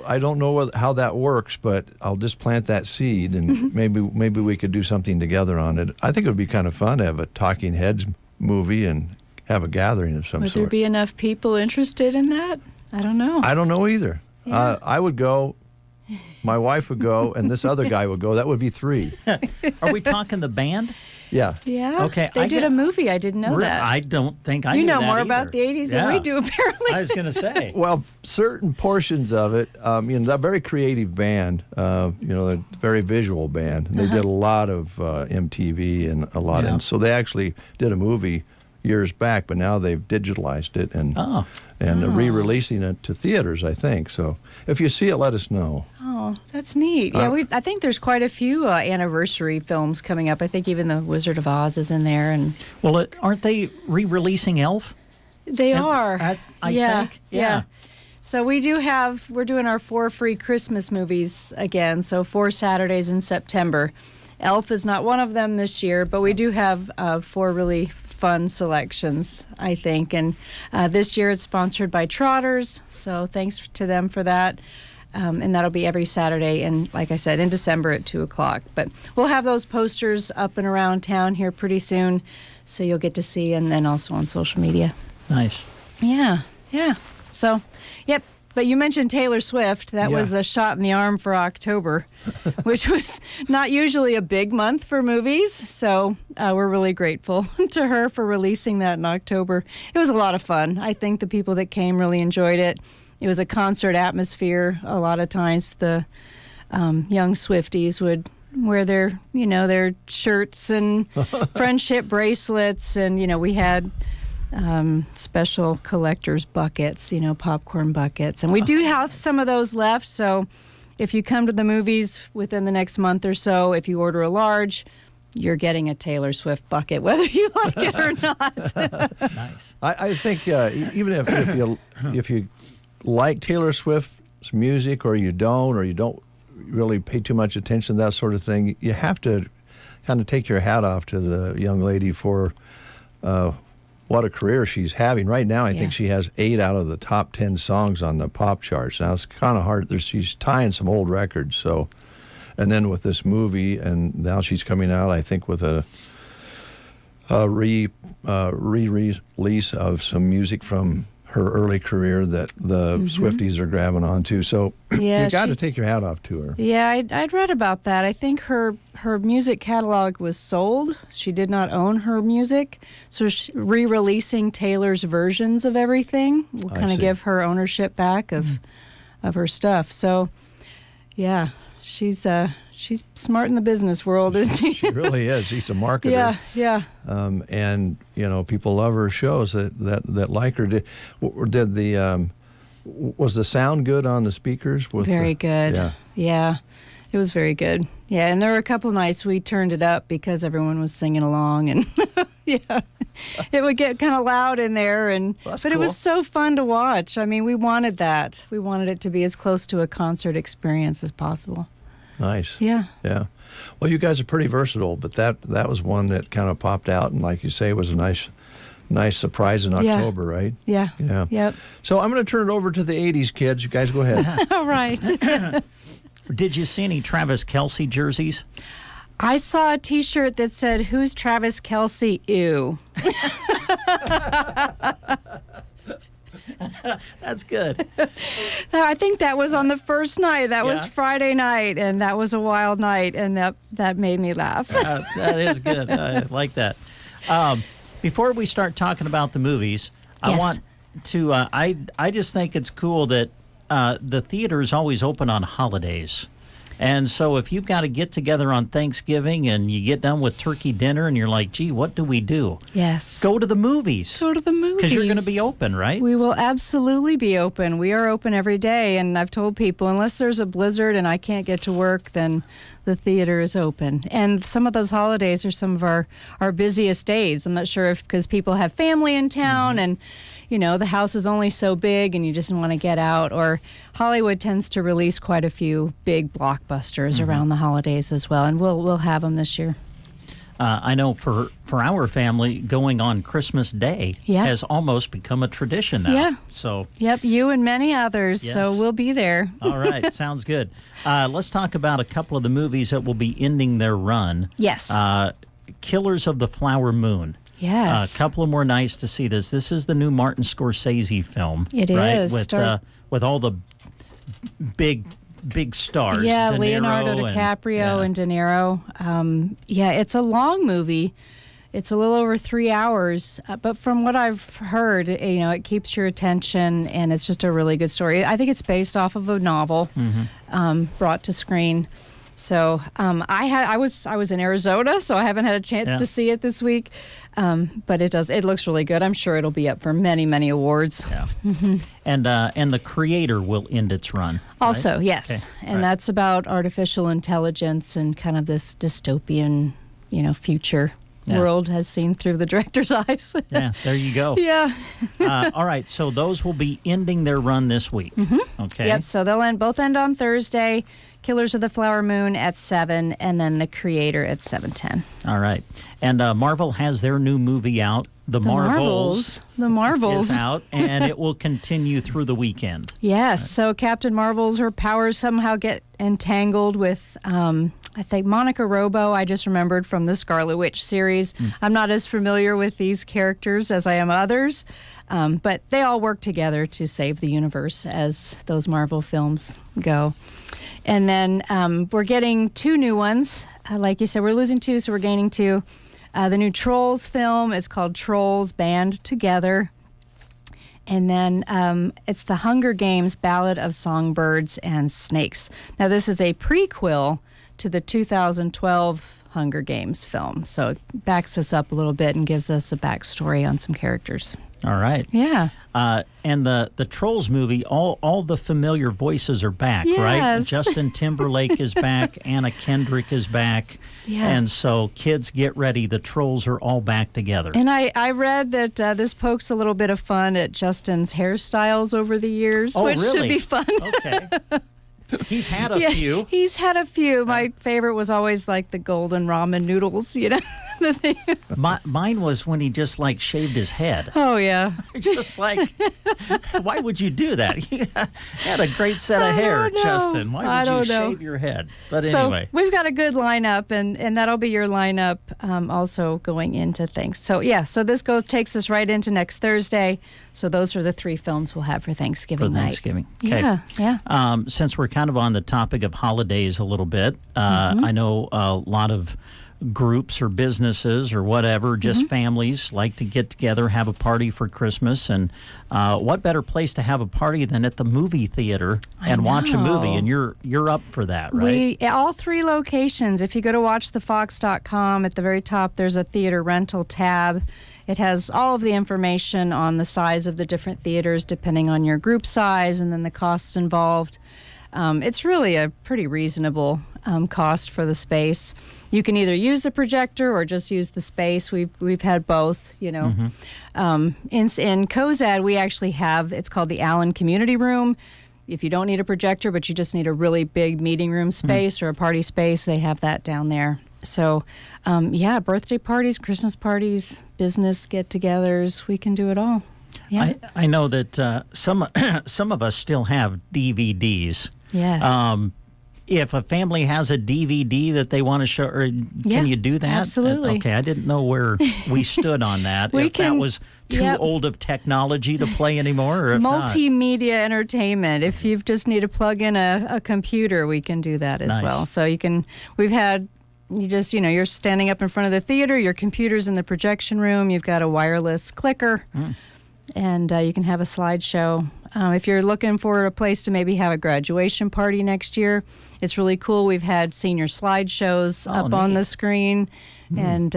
I don't know how that works, but I'll just plant that seed, and maybe we could do something together on it. I think it would be kind of fun to have a Talking Heads movie and have a gathering of some Would sort. there be enough people interested in that? I don't know. I don't know either. Yeah. I would go. My wife would go, and this other guy would go. That would be 3. Are we talking the band? Yeah. Yeah. Okay. They did a movie. I didn't know that. I don't think I You knew know that more either. about the 80s than we do, apparently. I was going to say. Well, certain portions of it, that very creative band, a very visual band. They did a lot of MTV and a lot, and so they actually did a movie years back, but now they've digitalized it and re-releasing it to theaters, I think. So if you see it, let us know. Oh, that's neat. Yeah, I think there's quite a few anniversary films coming up. I think even The Wizard of Oz is in there. And well, aren't they re-releasing Elf? They are. I think. Yeah. So we're doing our 4 free Christmas movies again. So 4 Saturdays in September. Elf is not one of them this year, but we do have 4 really fun selections, I think. And this year it's sponsored by Trotters, so thanks to them for that. And that'll be every Saturday, and like I said, in December at 2 o'clock. But we'll have those posters up and around town here pretty soon, so you'll get to see, and then also on social media. Nice. Yeah. So, yep. But you mentioned Taylor Swift. That was a shot in the arm for October, which was not usually a big month for movies. So we're really grateful to her for releasing that in October. It was a lot of fun. I think the people that came really enjoyed it. It was a concert atmosphere. A lot of times the young Swifties would wear their shirts and friendship bracelets. And, we had special collector's buckets, popcorn buckets. And we do have some of those left. So if you come to the movies within the next month or so, if you order a large, you're getting a Taylor Swift bucket, whether you like it or not. Nice. I think even if you like Taylor Swift's music or you don't really pay too much attention to that sort of thing, you have to kind of take your hat off to the young lady for what a career she's having. Right now, I think she has 8 out of the top 10 songs on the pop charts. Now, it's kind of hard. She's tying some old records. So, and then with this movie, and now she's coming out, I think, with a re-release of some music from her early career that the Swifties are grabbing onto. So you got to take your hat off to her. Yeah, I'd read about that. I think her music catalog was sold. She did not own her music. So re-releasing Taylor's versions of everything will kind of give her ownership back of her stuff. So, yeah, she's smart in the business world, isn't she? She really is. She's a marketer. Yeah. And people love her shows that like her. Was the sound good on the speakers? Very good. Yeah, it was very good. Yeah, and there were a couple nights we turned it up because everyone was singing along, and it would get kind of loud in there. But it was so fun to watch. I mean, we wanted that. We wanted it to be as close to a concert experience as possible. Nice. Yeah. Well, you guys are pretty versatile, but that was one that kind of popped out, and like you say, was a nice surprise in October, right? Yeah. Yep. So I'm going to turn it over to the 80s kids. You guys go ahead. All right. Did you see any Travis Kelce jerseys? I saw a T-shirt that said, "Who's Travis Kelce? Ew." That's good. I think that was on the first night. That was Friday night, and that was a wild night, and that made me laugh. That is good. I like that. Before we start talking about the movies, I want to. I just think it's cool that the theater is always open on holidays. And so if you've got to get together on Thanksgiving and you get done with turkey dinner and you're like, gee, what do we do? Yes. Go to the movies. Go to the movies. Because you're going to be open, right? We will absolutely be open. We are open every day. And I've told people, unless there's a blizzard and I can't get to work, then the theater is open. And some of those holidays are some of our busiest days. I'm not sure if because people have family in town and, you know, the house is only so big and you just want to get out. Or Hollywood tends to release quite a few big blockbusters around the holidays as well. And we'll have them this year. I know for our family, going on Christmas Day has almost become a tradition now. Yeah. So. Yep, you and many others. Yes. So we'll be there. All right, sounds good. Let's talk about a couple of the movies that will be ending their run. Yes. Killers of the Flower Moon. Yes. A couple of more nights to see this. This is the new Martin Scorsese film. It right? is. With all the big stars. Yeah, De Niro Leonardo DiCaprio and De Niro. It's a long movie. It's a little over 3 hours, but from what I've heard, it keeps your attention, and it's just a really good story. I think it's based off of a novel brought to screen. So I was in Arizona, so I haven't had a chance to see it this week. But it looks really good. I'm sure it'll be up for many, many awards. Yeah. And the creator will end its run. Also, right? yes. Okay. And that's about artificial intelligence and kind of this dystopian, future world as seen through the director's eyes. Yeah, there you go. Yeah. All right, so those will be ending their run this week. Okay. Yep, so they'll both end on Thursday. Killers of the Flower Moon at 7, and then The Creator at 7:10. All right. And Marvel has their new movie out. The Marvels. The Marvels. Is out, and it will continue through the weekend. Yes, so Captain Marvel's, her powers somehow get entangled with, I think, Monica Rambeau, I just remembered from the Scarlet Witch series. I'm not as familiar with these characters as I am others, but they all work together to save the universe as those Marvel films go. And then we're getting 2 new ones. Like you said, we're losing 2, so we're gaining 2. The new Trolls film, it's called Trolls Band Together. And then it's the Hunger Games Ballad of Songbirds and Snakes. Now, this is a prequel to the 2012 Hunger Games film. So it backs us up a little bit and gives us a backstory on some characters. All right. Yeah. And the Trolls movie, all the familiar voices are back, right? Yes. Justin Timberlake is back. Anna Kendrick is back. Yeah. And so kids, get ready. The Trolls are all back together. And I read that this pokes a little bit of fun at Justin's hairstyles over the years, which should be fun. Okay. He's had a few. He's had a few. My favorite was always like the golden ramen noodles, Mine was when he just shaved his head. Oh, yeah. Just why would you do that? You had a great set of hair, Justin. Why would you shave your head? But anyway. So we've got a good lineup, and that'll be your lineup also going into things. So, so this takes us right into next Thursday. So those are the 3 films we'll have for Thanksgiving night. Thanksgiving. Okay. Yeah. Since we're kind of on the topic of holidays a little bit, I know a lot of groups or businesses or whatever, just families like to get together, have a party for Christmas. And what better place to have a party than at the movie theater and watch a movie? And you're up for that, right? All 3 locations. If you go to watchthefox.com, at the very top, there's a theater rental tab. It has all of the information on the size of the different theaters, depending on your group size and then the costs involved. It's really a pretty reasonable cost for the space. You can either use the projector or just use the space. We've had both, In Cozad, we actually have, it's called the Allen Community Room. If you don't need a projector, but you just need a really big meeting room space or a party space, they have that down there. So, birthday parties, Christmas parties, business get-togethers, we can do it all. Yeah. I know that some of us still have DVDs. Yes. if a family has a DVD that they want to show, or can you do that? Absolutely. Okay, I didn't know where we stood on that. If that was too old of technology to play anymore, or if not. Multimedia entertainment. If you just need to plug in a computer, we can do that as well. So we've had, you're standing up in front of the theater, your computer's in the projection room, you've got a wireless clicker, and you can have a slideshow. If you're looking for a place to maybe have a graduation party next year, it's really cool. We've had senior slideshows up on the screen, and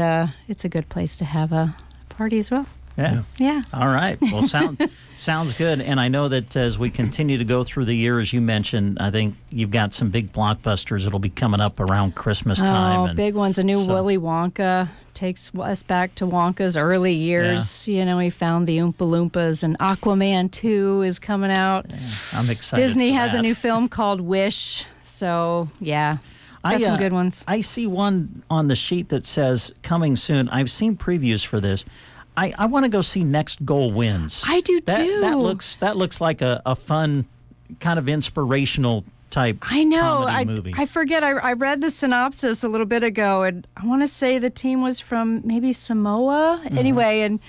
it's a good place to have a party as well. Yeah. All right. Well, sounds good. And I know that as we continue to go through the year, as you mentioned, I think you've got some big blockbusters that'll be coming up around Christmas time. Oh, big ones. A new Willy Wonka takes us back to Wonka's early years. Yeah. We found the Oompa Loompas, and Aquaman 2 is coming out. Yeah, I'm excited. Disney for has that. a new film called Wish. So, got some good ones. I see one on the sheet that says coming soon. I've seen previews for this. I want to go see Next Goal Wins. I do too. That looks like a fun, kind of inspirational type comedy movie. I forget. I read the synopsis a little bit ago, and I want to say the team was from maybe Samoa. Anyway, and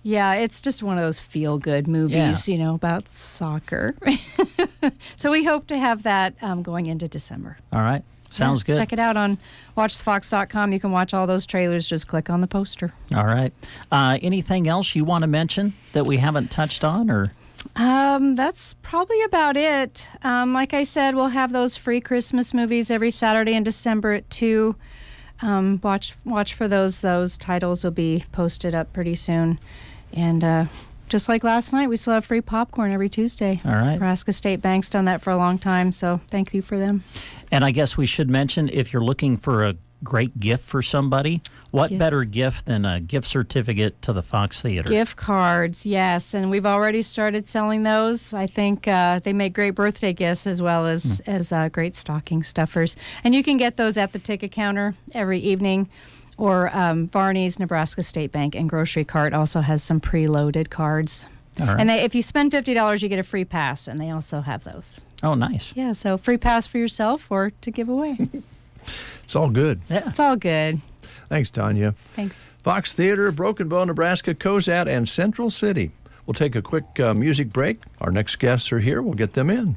it's just one of those feel-good movies, about soccer. So we hope to have that going into December. All right. Sounds good. Check it out on watchthefox.com. You can watch all those trailers. Just click on the poster. All right. Anything else you want to mention that we haven't touched on, or? That's probably about it. Like I said, we'll have those free Christmas movies every Saturday in December at 2. Watch for those. Those titles will be posted up pretty soon. And just like last night, we still have free popcorn every Tuesday. All right. Nebraska State Bank's done that for a long time, so thank you for them. And I guess we should mention, if you're looking for a great gift for somebody, what better gift than a gift certificate to the Fox Theater? Gift cards, yes, and we've already started selling those. I think they make great birthday gifts as well as great stocking stuffers. And you can get those at the ticket counter every evening, or Varney's, Nebraska State Bank, and Grocery Cart also has some preloaded cards. All right. And if you spend $50, you get a free pass, and they also have those. Oh, nice. Yeah, so free pass for yourself or to give away. It's all good. Yeah. It's all good. Thanks, Tanya. Thanks. Fox Theater, Broken Bow, Nebraska, Cozad, and Central City. We'll take a quick music break. Our next guests are here. We'll get them in.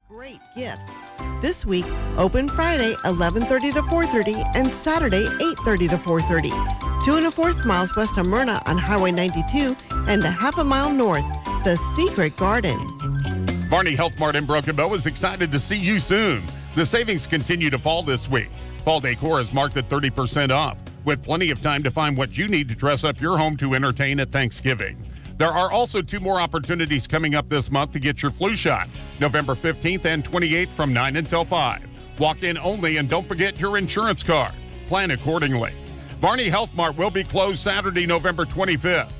Great gifts. This week, open Friday 11:30 to 4:30 and Saturday 8:30 to 4:30. 2 1/4 miles west of Myrna on Highway 92 and a half a mile north, the Secret Garden. Barney Health Mart in Broken Bow is excited to see you soon. The savings continue to fall this week. Fall decor is marked at 30% off, with plenty of time to find what you need to dress up your home to entertain at Thanksgiving. There are also 2 more opportunities coming up this month to get your flu shot, November 15th and 28th from 9 until 5. Walk in only, and don't forget your insurance card. Plan accordingly. Barney Health Mart will be closed Saturday, November 25th.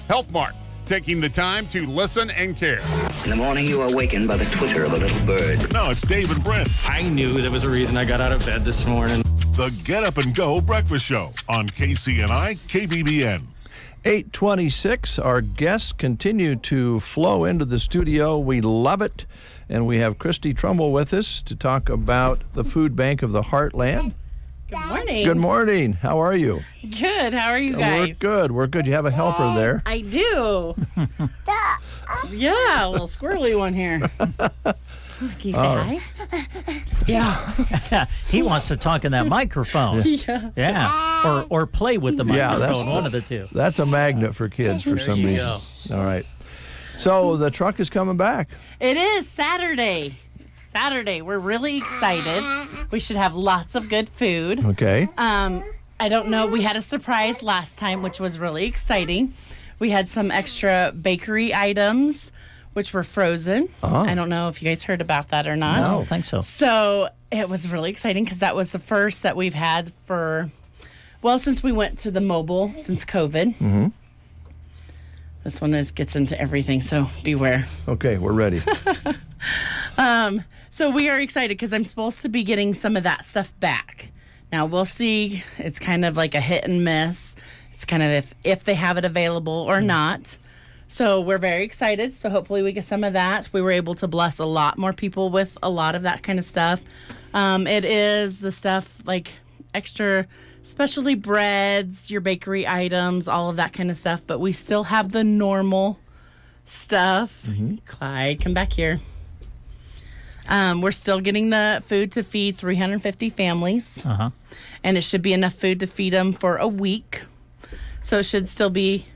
Health Mart, taking the time to listen and care. In the morning, you are awakened by the twitter of a little bird. Now it's Dave and Brent. I knew there was a reason I got out of bed this morning. The Get Up and Go Breakfast Show on KCNI, KBBN. 8:26. Our guests continue to flow into the studio. We love it. And we have Christy Trumbull with us to talk about the Food Bank of the Heartland. Good morning. Good morning. How are you? Good. How are you guys? We're good. You have a helper there. I do. Yeah, a little squirrely one here. Can you say hi? Yeah. He wants to talk in that microphone. Yeah. Or play with the microphone, one of the two. That's a magnet for kids for some reason. Go. All right. So the truck is coming back. It is Saturday. We're really excited. We should have lots of good food. Okay. I don't know. We had a surprise last time, which was really exciting. We had some extra bakery items, which were frozen. I don't know if you guys heard about that or not. No, I don't think so. So it was really exciting because that was the first that we've had since we went to the mobile since COVID. Mm-hmm. This one gets into everything, so beware. Okay, we're ready. So we are excited because I'm supposed to be getting some of that stuff back. Now we'll see. It's kind of like a hit and miss. It's kind of if they have it available or not. So we're very excited. So hopefully we get some of that. We were able to bless a lot more people with a lot of that kind of stuff. It is the stuff like extra specialty breads, your bakery items, all of that kind of stuff. But we still have the normal stuff. Mm-hmm. Clyde, come back here. We're still getting the food to feed 350 families. Uh-huh. And it should be enough food to feed them for a week. So it should still be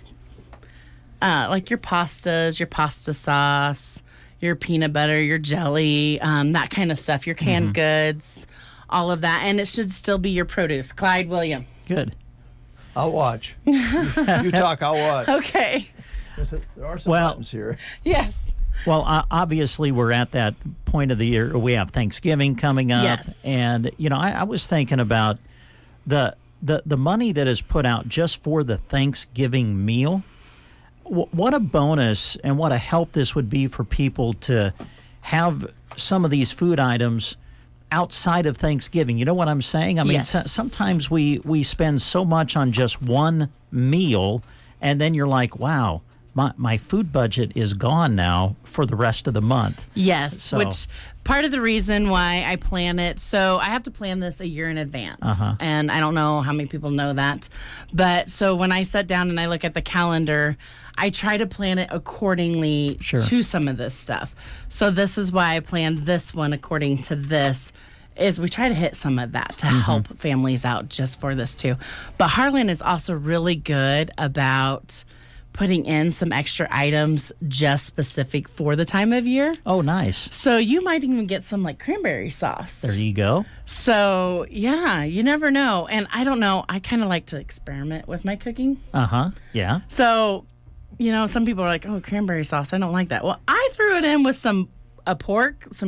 like your pastas, your pasta sauce, your peanut butter, your jelly, that kind of stuff, your canned goods, all of that. And it should still be your produce. Clyde, William. Good. I'll watch. You talk, I'll watch. Okay. There are some buttons here. Yes. Well, obviously, we're at that point of the year. We have Thanksgiving coming up. Yes. And, I was thinking about the money that is put out just for the Thanksgiving meal. What a bonus and what a help this would be for people to have some of these food items outside of Thanksgiving. You know what I'm saying? I mean, Yes. Sometimes we spend so much on just one meal, and then you're like, wow, my food budget is gone now for the rest of the month. Yes, So- which part of the reason why I plan it, so I have to plan this a year in advance. Uh-huh. And I don't know how many people know that. But so when I sit down and I look at the calendar, I try to plan it accordingly to some of this stuff. So this is why I planned this one according to this, is we try to hit some of that to help families out just for this too. But Heartland is also really good about putting in some extra items just specific for the time of year. Oh, nice. So you might even get some like cranberry sauce. There you go. So yeah, you never know. And I don't know, I kind of like to experiment with my cooking. Uh-huh. Yeah. So, some people are like, oh, cranberry sauce, I don't like that. Well, I threw it in with some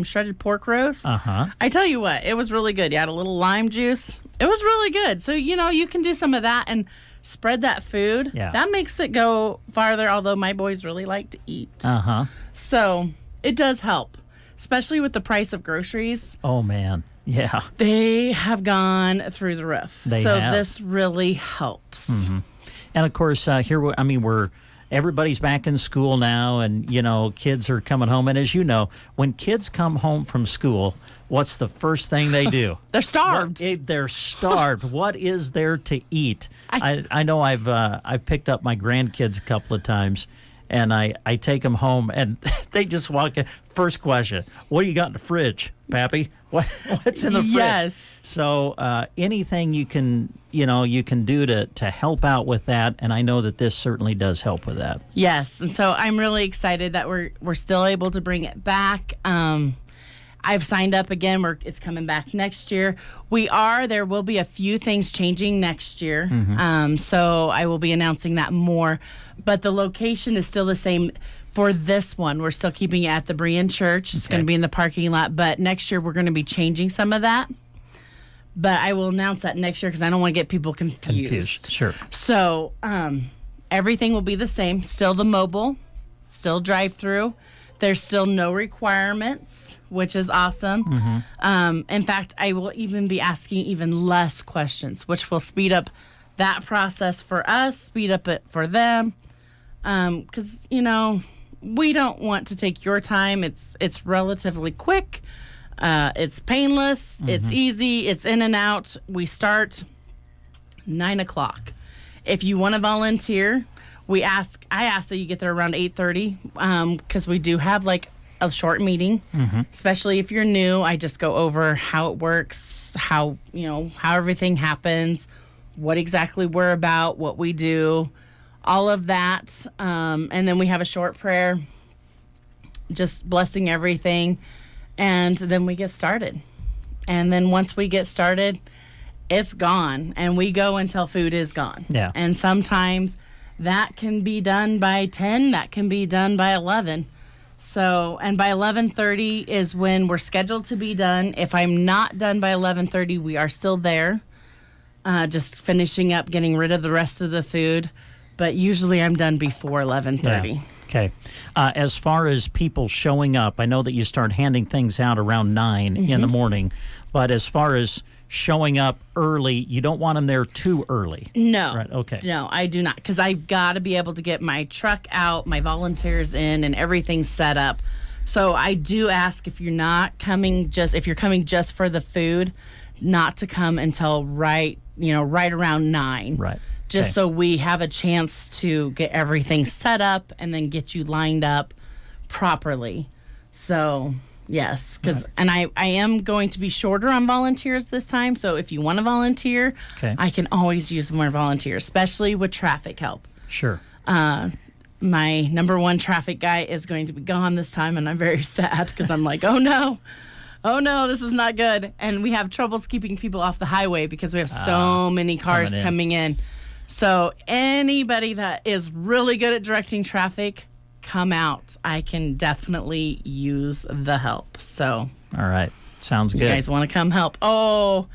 shredded pork roast. Uh-huh. I tell you what, it was really good. You had a little lime juice. It was really good. So, you can do some of that and spread that food. Yeah. That makes it go farther, although my boys really like to eat. Uh-huh. So it does help, especially with the price of groceries. Oh, man. Yeah. They have gone through the roof. They so have. this really helps. Mm-hmm. And, of course, everybody's back in school now, and, kids are coming home. And as you know, when kids come home from school, what's the first thing they do? They're starved. They're starved. What is there to eat? I know I've picked up my grandkids a couple of times, And I take them home, and they just walk in. First question, what do you got in the fridge, Pappy? What's in the fridge? Yes. So anything you can do to help out with that, and I know that this certainly does help with that. Yes, and so I'm really excited that we're still able to bring it back. I've signed up again. It's coming back next year. There will be a few things changing next year. So I will be announcing that more. But the location is still the same for this one. We're still keeping it at the Berean Church. It's going to be in the parking lot. But next year, we're going to be changing some of that. But I will announce that next year because I don't want to get people confused. Sure. So everything will be the same. Still the mobile, still drive-through. There's still no requirements, which is awesome. In fact, I will even be asking even less questions, which will speed up that process for us, speed up it for them. Because, we don't want to take your time. It's relatively quick. It's painless. It's easy. It's in and out. We start 9 o'clock. If you want to volunteer, I ask that you get there around 8:30 because we do have like a short meeting, especially if you're new. I just go over how it works, how everything happens, what exactly we're about, what we do, all of that. And then we have a short prayer, just blessing everything. And then we get started. And then once we get started, it's gone. And we go until food is gone. Yeah. And sometimes that can be done by 10. That can be done by 11. So, and by 11:30 is when we're scheduled to be done. If I'm not done by 11:30, we are still there, just finishing up, getting rid of the rest of the food. But usually I'm done before 11:30. Yeah. Okay. As far as people showing up, I know that you start handing things out around 9 in the morning, but as far as showing up early, you don't want them there too early. No. Right. Okay. No, I do not, because I've got to be able to get my truck out, my volunteers in, and everything set up. So I do ask if you're coming just for the food, not to come until right around 9. Right. Just so we have a chance to get everything set up and then get you lined up properly. So, yes, and I am going to be shorter on volunteers this time. So if you want to volunteer, I can always use more volunteers, especially with traffic help. Sure. My number one traffic guy is going to be gone this time, and I'm very sad because I'm like, oh no, this is not good. And we have troubles keeping people off the highway because we have so many cars coming in. So anybody that is really good at directing traffic, come out. I can definitely use the help. So, all right. Sounds good. You guys want to come help? Oh,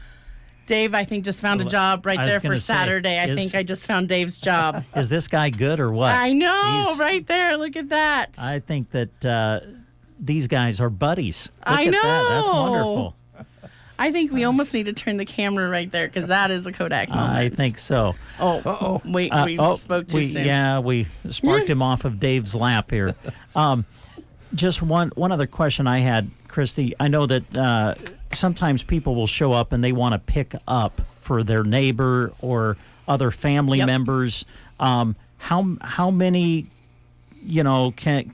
Dave, I think just found a job right there for Saturday. I think I just found Dave's job. Is this guy good or what? I know, right there. Look at that. I think that these guys are buddies. Look I at know. that. That's wonderful. I think we almost need to turn the camera right there because that is a Kodak moment. I think so. Oh, we spoke too soon. Yeah, we sparked him off of Dave's lap here. Just one other question I had, Christy. I know that sometimes people will show up and they want to pick up for their neighbor or other family members. How many, can...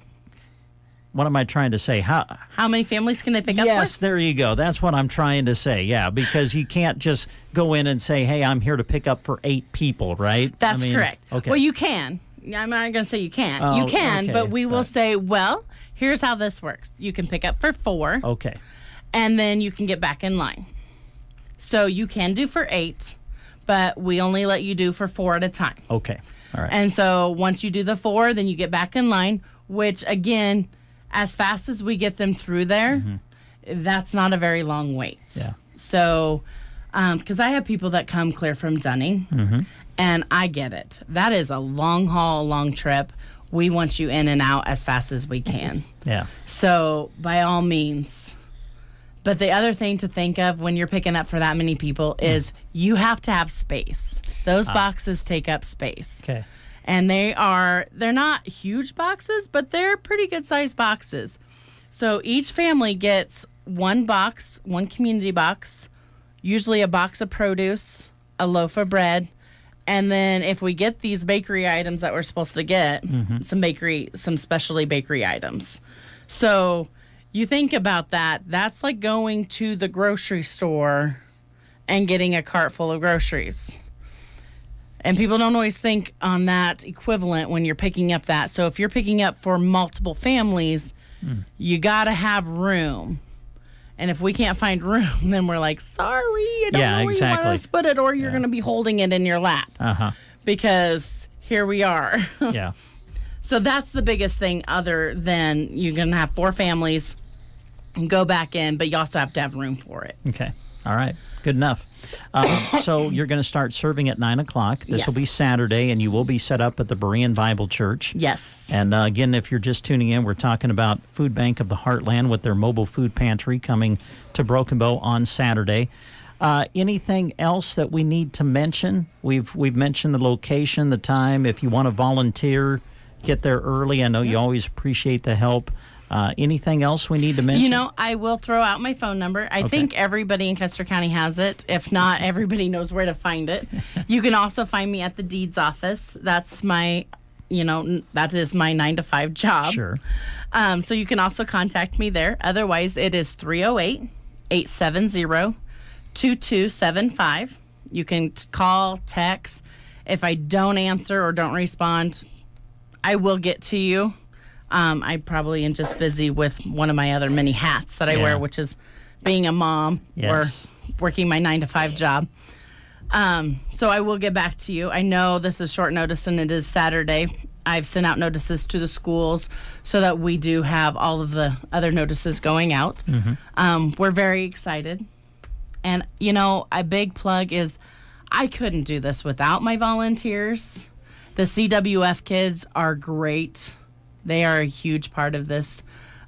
What am I trying to say? How many families can they pick up? Yes, there you go. That's what I'm trying to say. Yeah, because you can't just go in and say, "Hey, I'm here to pick up for 8 people," right? That's correct. Okay. Well, you can. I'm not going to say you can't. Oh, you can, okay. but we will say, well, here's how this works. You can pick up for 4. Okay. And then you can get back in line. So you can do for 8, but we only let you do for 4 at a time. Okay. All right. And so once you do the 4, then you get back in line, which again, as fast as we get them through there, that's not a very long wait. Yeah. So, because I have people that come clear from Dunning, and I get it. That is a long haul, long trip. We want you in and out as fast as we can. Yeah. So, by all means. But the other thing to think of when you're picking up for that many people is you have to have space. Those boxes take up space. Okay. And they're not huge boxes, but they're pretty good sized boxes. So each family gets one box, one community box, usually a box of produce, a loaf of bread, And then if we get these bakery items that we're supposed to get, some specialty bakery items. So you think about that. That's like going to the grocery store and getting a cart full of groceries. And people don't always think on that equivalent when you're picking up that. So if you're picking up for multiple families, you got to have room. And if we can't find room, then we're like, sorry, I don't know where you want us to put it, or you're going to be holding it in your lap. Because here we are. Yeah. So that's the biggest thing, other than you're going to have 4 families and go back in, but you also have to have room for it. Okay. All right. Good enough. So you're going to start serving at 9 o'clock. This will be Saturday, and you will be set up at the Berean Bible Church. Yes. And again, if you're just tuning in, we're talking about Food Bank of the Heartland with their mobile food pantry coming to Broken Bow on Saturday. Anything else that we need to mention? We've mentioned the location, the time. If you want to volunteer, get there early. I know you always appreciate the help. Anything else we need to mention? You know, I will throw out my phone number. I think everybody in Custer County has it. If not, everybody knows where to find it. You can also find me at the deeds office. That's my, that is my 9 to 5 job. Sure. So you can also contact me there. Otherwise, it is 308-870-2275. You can call, text. If I don't answer or don't respond, I will get to you. I probably am just busy with one of my other many hats that I wear, which is being a mom or working my 9 to 5 job. So I will get back to you. I know this is short notice and it is Saturday. I've sent out notices to the schools so that we do have all of the other notices going out. We're very excited. And, a big plug is I couldn't do this without my volunteers. The CWF kids are great. They are a huge part of this.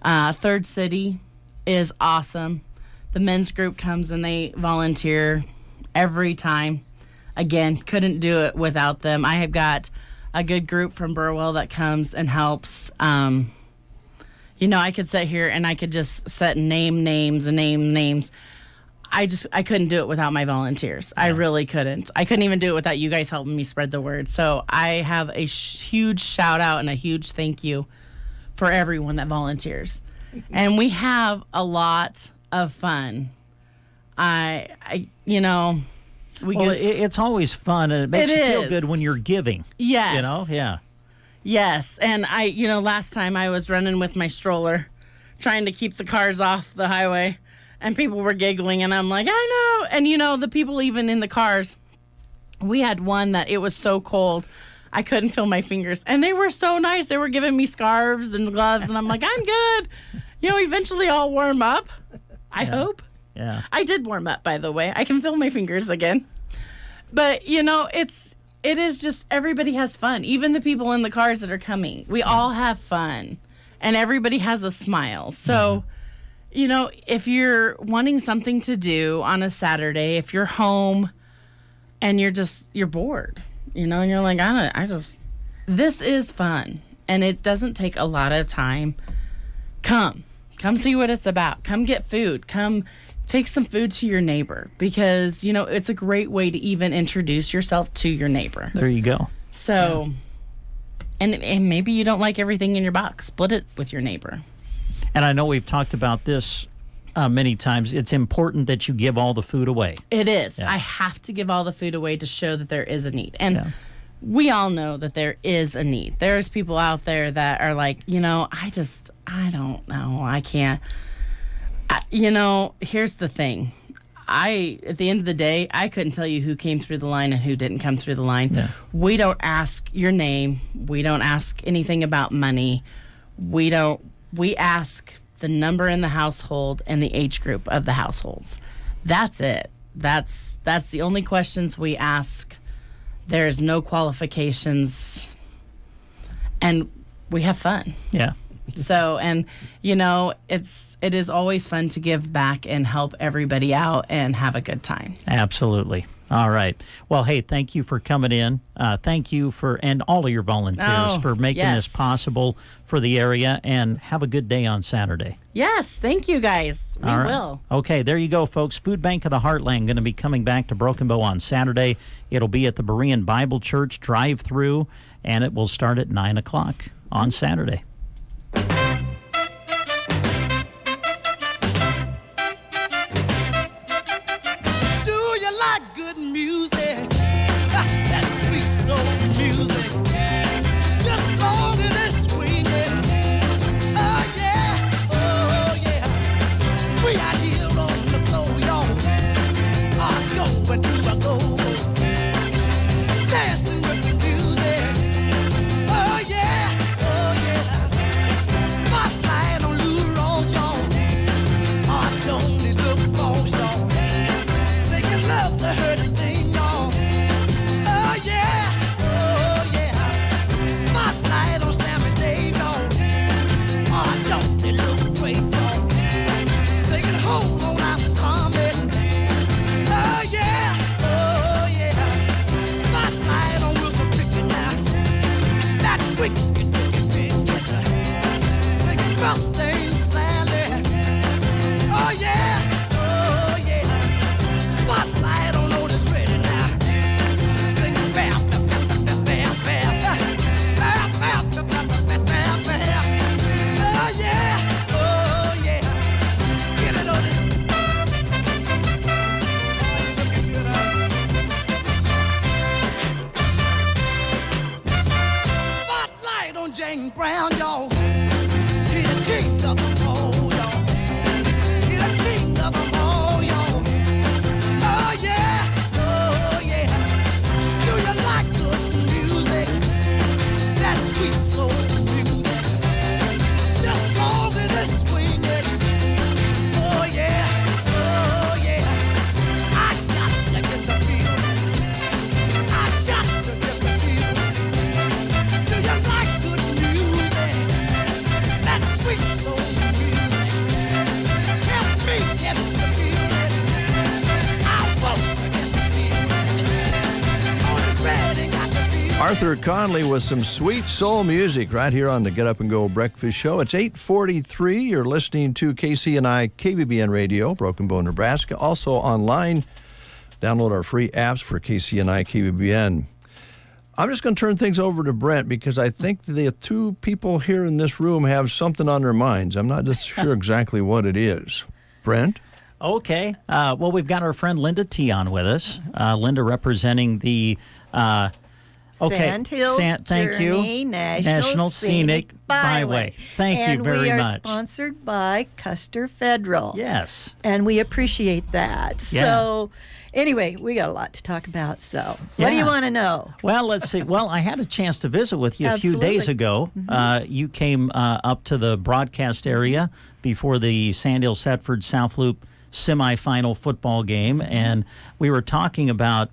Third City is awesome. The men's group comes and they volunteer every time. Again, couldn't do it without them. I have got a good group from Burwell that comes and helps. I could sit here and I could just name names. I couldn't do it without my volunteers. I really couldn't. I couldn't even do it without you guys helping me spread the word. So I have a huge shout out and a huge thank you for everyone that volunteers. And we have a lot of fun. It's always fun, and it makes you feel good when you're giving. Yes. Yes. And last time I was running with my stroller, trying to keep the cars off the highway. And people were giggling, and I'm like, I know. And, the people even in the cars, we had one that it was so cold, I couldn't feel my fingers. And they were so nice. They were giving me scarves and gloves, and I'm like, I'm good. Eventually I'll warm up, I hope. Yeah. I did warm up, by the way. I can feel my fingers again. But, it is just everybody has fun. Even the people in the cars that are coming. We all have fun, and everybody has a smile. So... if you're wanting something to do on a Saturday, if you're home and you're bored, and you're like, this is fun. And it doesn't take a lot of time. Come see what it's about. Come get food. Come take some food to your neighbor because, it's a great way to even introduce yourself to your neighbor. There you go. So, and maybe you don't like everything in your box. Split it with your neighbor. And I know we've talked about this many times. It's important that you give all the food away. It is. Yeah. I have to give all the food away to show that there is a need. And we all know that there is a need. There's people out there that are like, I don't know. I can't. Here's the thing. At the end of the day, I couldn't tell you who came through the line and who didn't come through the line. Yeah. We don't ask your name. We don't ask anything about money. We ask the number in the household and the age group of the households. That's it. That's the only questions we ask. There's no qualifications. And we have fun. Yeah. So, and it is always fun to give back and help everybody out and have a good time. Absolutely. All right. Well, hey, thank you for coming in. Thank you and all of your volunteers for making this possible for the area, and have a good day on Saturday. Yes, thank you guys. We will. Okay, there you go, folks. Food Bank of the Heartland going to be coming back to Broken Bow on Saturday. It'll be at the Berean Bible Church drive-through, and it will start at 9 o'clock on Saturday. Arthur Conley with some sweet soul music right here on the Get Up and Go Breakfast Show. It's 8:43. You're listening to KCNI KBBN Radio, Broken Bow, Nebraska. Also online, download our free apps for KCNI KBBN. I'm just going to turn things over to Brent because I think the two people here in this room have something on their minds. I'm not just sure exactly what it is. Brent? Okay. Well, we've got our friend Linda T. on with us. Linda representing the... Sand Hills thank Journey you. National Scenic Byway. Thank you very much. And we are sponsored by Custer Federal. Yes. And we appreciate that. Yeah. So anyway, we got a lot to talk about. So what do you want to know? Well, let's see. Well, I had a chance to visit with you a few days ago. Mm-hmm. You came up to the broadcast area before the Sand Hills Thetford South Loop semifinal football game, and we were talking about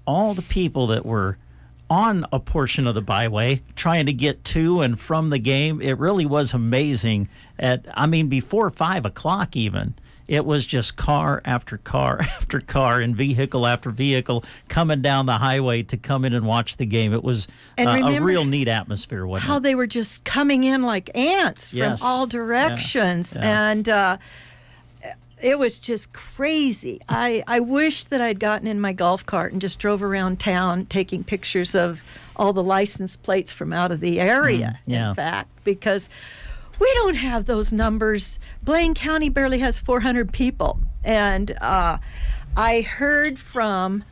all the people that were on a portion of the byway trying to get to and from the game. It really was amazing. Before 5 o'clock even, it was just car after car after car and vehicle after vehicle coming down the highway to come in and watch the game. It was a real neat atmosphere, wasn't how it? they were just coming in like ants from all directions. Yeah. And it was just crazy. I wish that I'd gotten in my golf cart and just drove around town taking pictures of all the license plates from out of the area, in fact, because we don't have those numbers. Blaine County barely has 400 people. And I heard from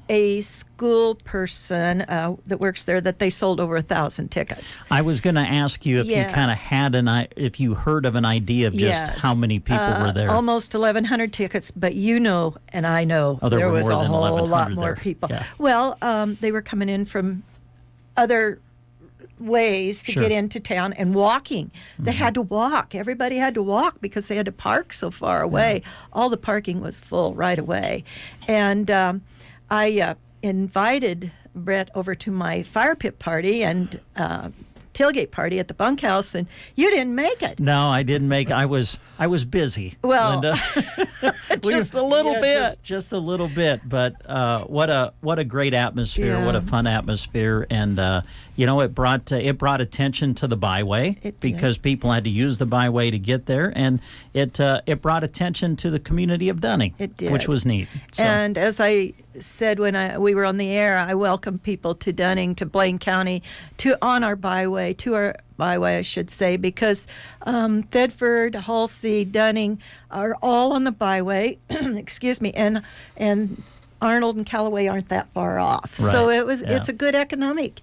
a school person that works there that they sold over 1,000 tickets. I was going to ask you if you kind of had if you heard of an idea of just how many people were there. Almost 1,100 tickets, but you know, and I know there was a whole lot more people. Yeah. Well, they were coming in from other ways to get into town and walking. They had to walk. Everybody had to walk because they had to park so far away. All the parking was full right away. And I invited Brett over to my fire pit party and tailgate party at the bunkhouse, and you didn't make it. No, I didn't make it. I was busy, Well, Linda. just a little bit. Just a little bit, but what a great atmosphere, Yeah. what a fun atmosphere, and it brought attention to the byway because people had to use the byway to get there, and it brought attention to the community of Dunning, which was neat. So. And as I said when we were on the air, I welcome people to Dunning, to Blaine County, to our byway, I should say, because Thedford, Halsey, Dunning are all on the byway. Excuse me, and Arnold and Callaway aren't that far off. Right. So Yeah. it's a good economic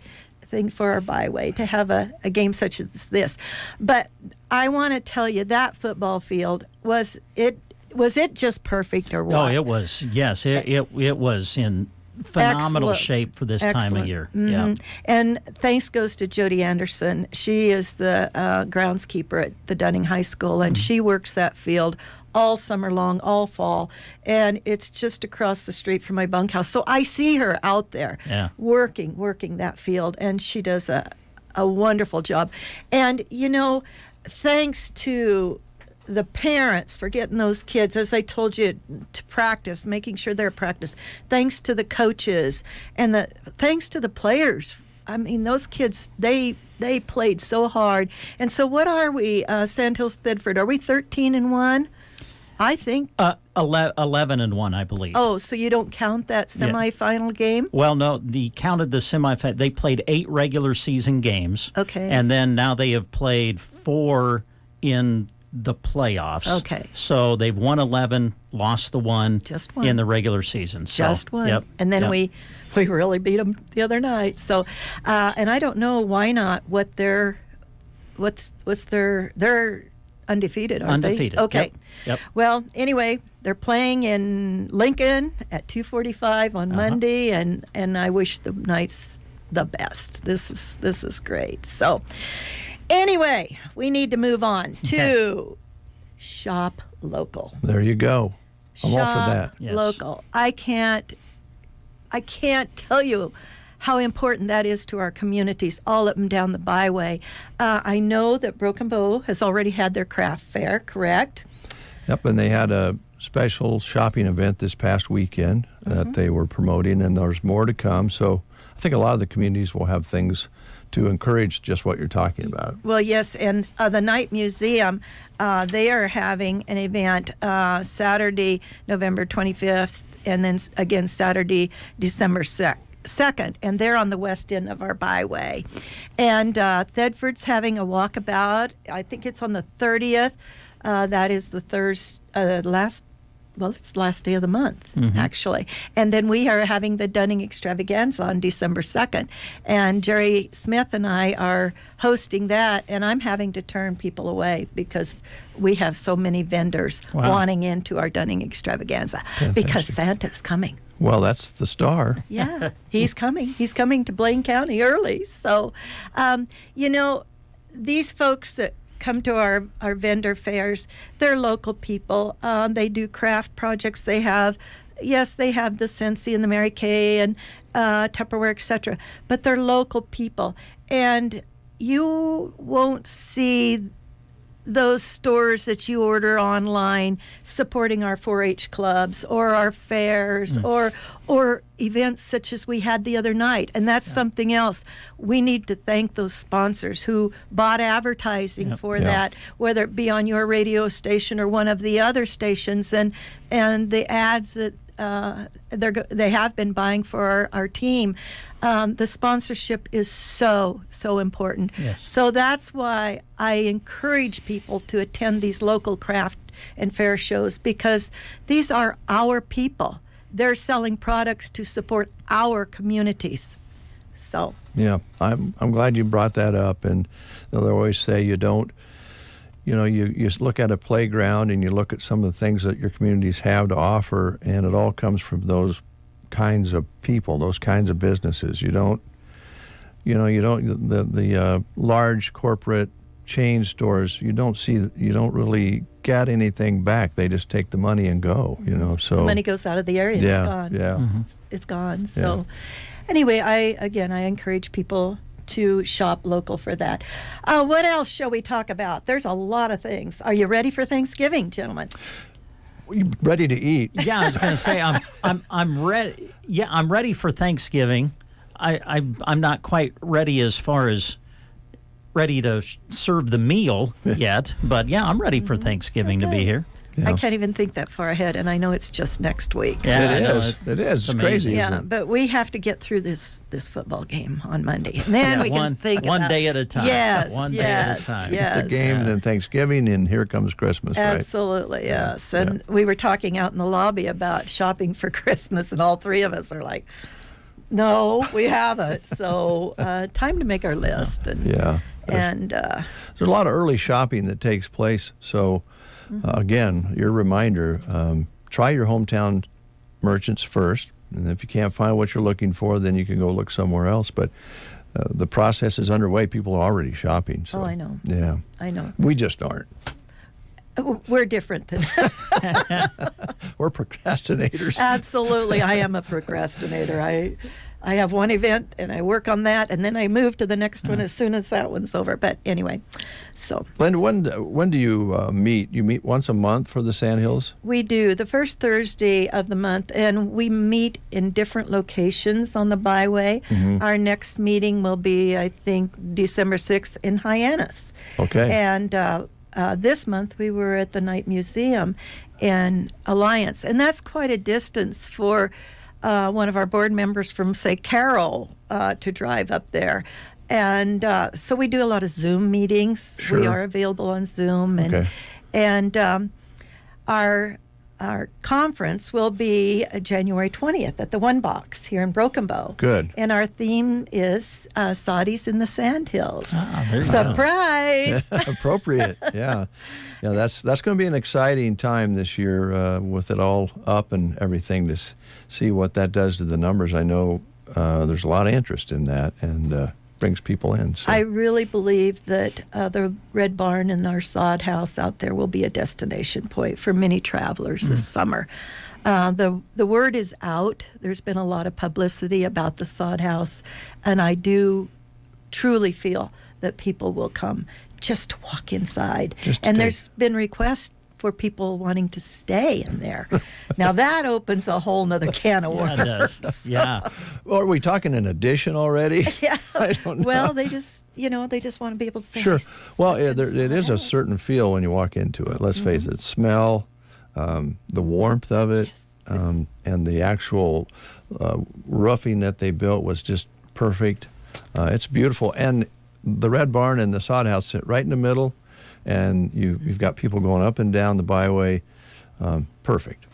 thing for our byway to have a game such as this. But I want to tell you, that football field was it just perfect or what? Oh, it was. Yes, it was in phenomenal Excellent. shape for this time of Excellent. year. Mhm. Yeah. And thanks goes to Jody Anderson. She is the groundskeeper at the Dunning High School, and she works that field all summer long, all fall, and it's just across the street from my bunkhouse. So I see her out there working that field, and she does a wonderful job. And, thanks to the parents for getting those kids, as I told you, to practice, making sure they're practice. Thanks to the coaches and thanks to the players. I mean, those kids, they played so hard. And so what are we, Sandhills Thedford? Are we 13-1? I think 11-1, I believe. Oh, so you don't count that semifinal game? Well, no, they counted the semifinal. They played 8 regular season games. Okay. And then now they have played 4 in the playoffs. Okay. So they've won 11, lost the 1 Just one. in the regular season. So, Just one. Yep, And then yep. we really beat them the other night. So, and I don't know why not. They're undefeated, aren't they? Undefeated. Okay. Yep. Well, anyway, they're playing in Lincoln at 2:45 on Monday, and I wish the Knights the best. This is great. So, anyway, we need to move on to Shop Local. There you go. I'm all for Shop that. Local. I can't tell you how important that is to our communities all up and down the byway. I know that Broken Bow has already had their craft fair, correct? Yep, and they had a special shopping event this past weekend that they were promoting, and there's more to come. So I think a lot of the communities will have things to encourage just what you're talking about. Well, yes, and the Night Museum, they are having an event Saturday, November 25th, and then again Saturday, December 2nd, and they're on the west end of our byway. And Thedford's having a walkabout. I think it's on the 30th. That is the it's the last day of the month, actually. And then we are having the Dunning Extravaganza on December 2nd. And Jerry Smith and I are hosting that, and I'm having to turn people away because we have so many vendors wanting into our Dunning Extravaganza because Santa's coming. Well, that's the star. Yeah, he's coming. He's coming to Blaine County early. So, these folks that come to our vendor fairs, they're local people. They do craft projects. They have the Scentsy and the Mary Kay and Tupperware, etc. But they're local people. And you won't see those stores that you order online supporting our 4-H clubs or our fairs or events such as we had the other night. And that's something else. We need to thank those sponsors who bought advertising for that, whether it be on your radio station or one of the other stations, and the ads that they have been buying for our team. The sponsorship is so important. Yes. So that's why I encourage people to attend these local craft and fair shows, because these are our people. They're selling products to support our communities. So Yeah, I'm glad you brought that up. And they'll always say you look at a playground and you look at some of the things that your communities have to offer, and it all comes from those kinds of people, those kinds of businesses. The large corporate chain stores, you don't really get anything back. They just take the money and go, so. the money goes out of the area and it's gone. Yeah. It's gone. So anyway, I encourage people to shop local for that. What else shall we talk about? There's a lot of things. Are you ready for Thanksgiving, gentlemen? You ready to eat? Yeah, I was going to say I'm ready. Yeah, I'm ready for Thanksgiving. I'm not quite ready as far as ready to serve the meal yet, but yeah, I'm ready for Thanksgiving to be here. Yeah. I can't even think that far ahead, and I know it's just next week. Yeah, it is. It is. It's crazy. Yeah, but we have to get through this football game on Monday, and then we can think one about day at a time. Yes, one day at a time. Yes. The game, then Thanksgiving, and here comes Christmas. Absolutely, right? yes. And we were talking out in the lobby about shopping for Christmas, and all three of us are like, "No, we haven't." So time to make our list. And, there's a lot of early shopping that takes place. So. Again, your reminder, try your hometown merchants first. And if you can't find what you're looking for, then you can go look somewhere else. But the process is underway. People are already shopping. So, I know. Yeah. I know. We just aren't. We're different than we're procrastinators. Absolutely. I am a procrastinator. I have one event and I work on that, and then I move to the next one as soon as that one's over. But anyway, so. Linda, when do you meet? You meet once a month for the Sandhills? We do, the first Thursday of the month, and we meet in different locations on the byway. Mm-hmm. Our next meeting will be, I think, December 6th in Hyannis. Okay. And this month we were at the Night Museum in Alliance, and that's quite a distance for one of our board members from, say, Carroll to drive up there. And so we do a lot of Zoom meetings. Sure. We are available on Zoom. And our conference will be January 20th at the One Box here in Broken Bow. Good. And our theme is Saudis in the Sandhills. There you Surprise! go. Appropriate, yeah. Yeah, that's going to be an exciting time this year with it all up and everything to see what that does to the numbers. I know there's a lot of interest in that and brings people in. So. I really believe that the Red Barn and our sod house out there will be a destination point for many travelers this summer. The word is out. There's been a lot of publicity about the sod house, and I do truly feel that people will come just to walk inside. There's been requests for people wanting to stay in there. Now that opens a whole nother can of worms. Yeah, it does. Yeah. Well, are we talking an addition already? Yeah. I don't know. Well, they just want to be able to say. Sure. Well, it is a certain feel when you walk into it. Let's face it. Smell, the warmth of it, and the actual roofing that they built was just perfect. It's beautiful. And the Red Barn and the sod house sit right in the middle. And you've got people going up and down the byway. Perfect.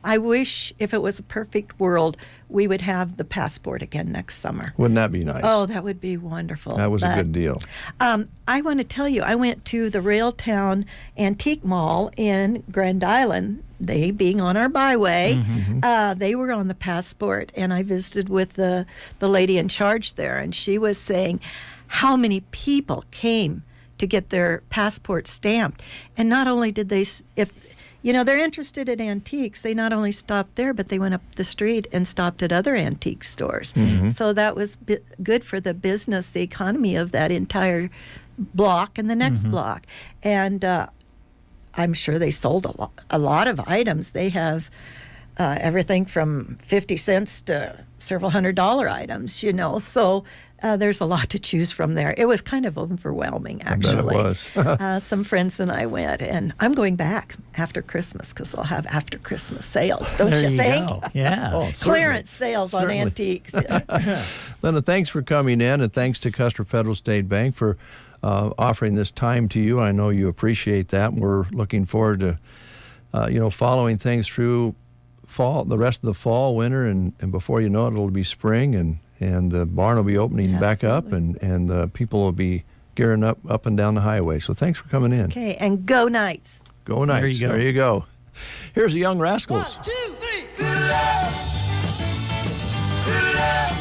I wish if it was a perfect world, we would have the passport again next summer. Wouldn't that be nice? Oh, that would be wonderful. That was a good deal. I want to tell you, I went to the Railtown Antique Mall in Grand Island, they being on our byway. Mm-hmm. They were on the passport, and I visited with the lady in charge there, and she was saying how many people came to get their passport stamped. And not only did they, if they're interested in antiques, they not only stopped there, but they went up the street and stopped at other antique stores. Mm-hmm. So that was good for the business, the economy of that entire block and the next block. And I'm sure they sold a lot of items. They have everything from 50 cents to several $100 items, so there's a lot to choose from there. It was kind of overwhelming, actually. I bet it was. Some friends and I went, and I'm going back after Christmas because they'll have after Christmas sales, don't you think? Go. Yeah. Clearance sales on antiques. Yeah. Linda, thanks for coming in, and thanks to Custer Federal State Bank for offering this time to you. I know you appreciate that. We're looking forward to following things through the rest of the fall, winter, and before you know it, it'll be spring, and the barn will be opening back up, and people will be gearing up and down the highway. So thanks for coming in. Okay, and go Knights. Go Knights. There you go. Here's the Young Rascals. 1, 2, 3. Good love. Good love.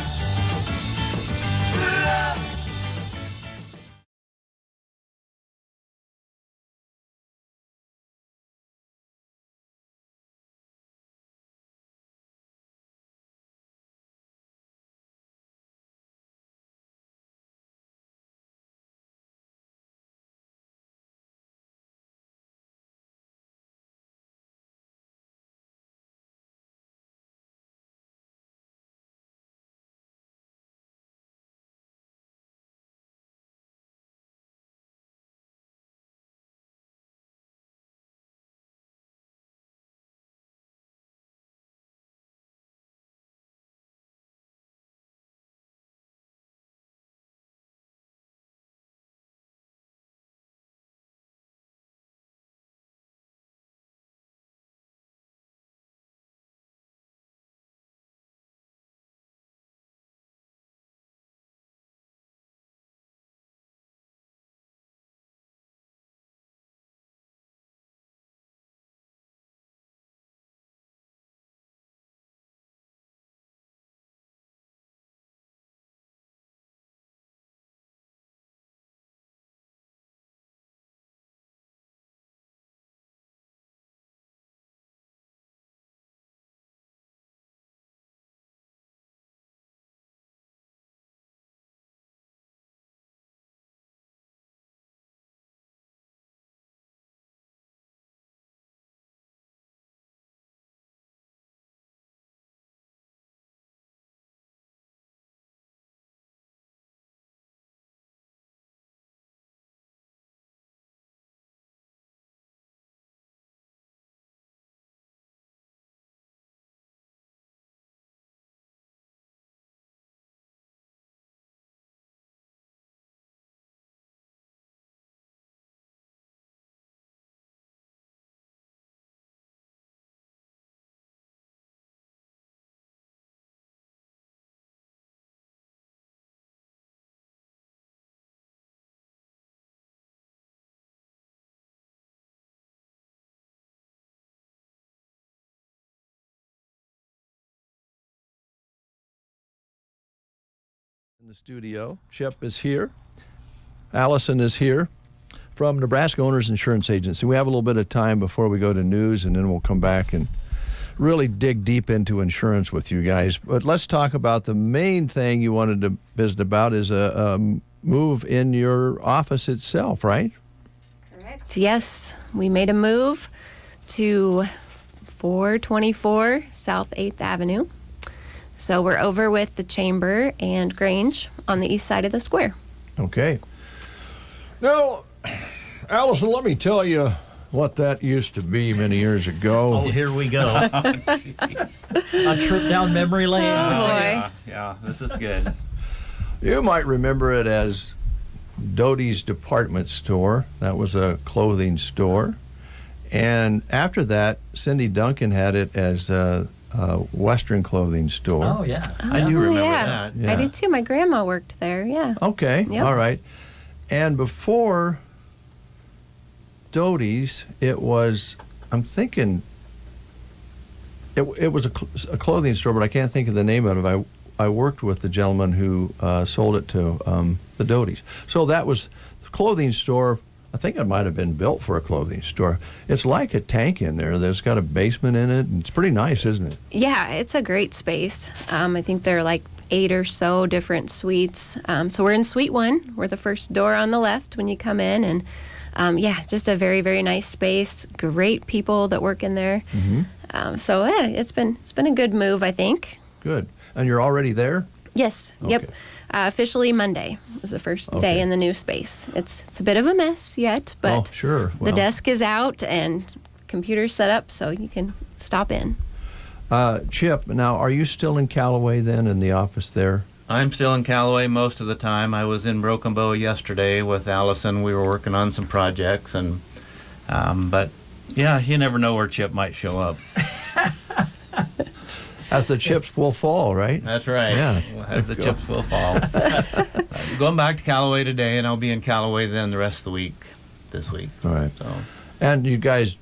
In the studio, Chip is here. Allison is here from Nebraska Owners Insurance Agency. We have a little bit of time before we go to news, and then we'll come back and really dig deep into insurance with you guys. But let's talk about the main thing you wanted to visit about is a move in your office itself, right? Correct. Yes, we made a move to 424 South 8th Avenue. So we're over with the Chamber and Grange on the east side of the square. Okay. Now, Allison, let me tell you what that used to be many years ago. Oh, here we go. A trip down memory lane. Oh, boy. Yeah, this is good. You might remember it as Doty's Department Store. That was a clothing store. And after that, Cindy Duncan had it as a Western clothing store. Oh, yeah. I do remember yeah. that. I did too. My grandma worked there, yeah. Okay, Yep. all right. And before Doty's, it was, I'm thinking, it was a clothing store, but I can't think of the name of it. I worked with the gentleman who sold it to the Doty's. So that was the clothing store. I think it might have been built for a clothing store. It's like a tank in there. There's got a basement in it. And it's pretty nice, isn't it? Yeah, it's a great space. I think there are like 8 or so different suites. So we're in Suite 1. We're the first door on the left when you come in. And yeah, just a very, very nice space. Great people that work in there. Mm-hmm. So yeah, it's been a good move, I think. Good. And you're already there? Yes. Okay. Yep. Officially Monday was the first Okay. day in the new space. It's a bit of a mess yet, but Oh, sure. the Well, desk is out and computer's set up so you can stop in. Chip, now, are you still in Callaway then, in the office there? I'm still in Callaway most of the time. I was in Broken Bow yesterday with Allison. We were working on some projects, and but yeah, you never know where Chip might show up. As the chips will fall, right? That's right. Yeah. As the chips will fall. Going back to Callaway today, and I'll be in Callaway then the rest of the week, this week. All right. So. And you guys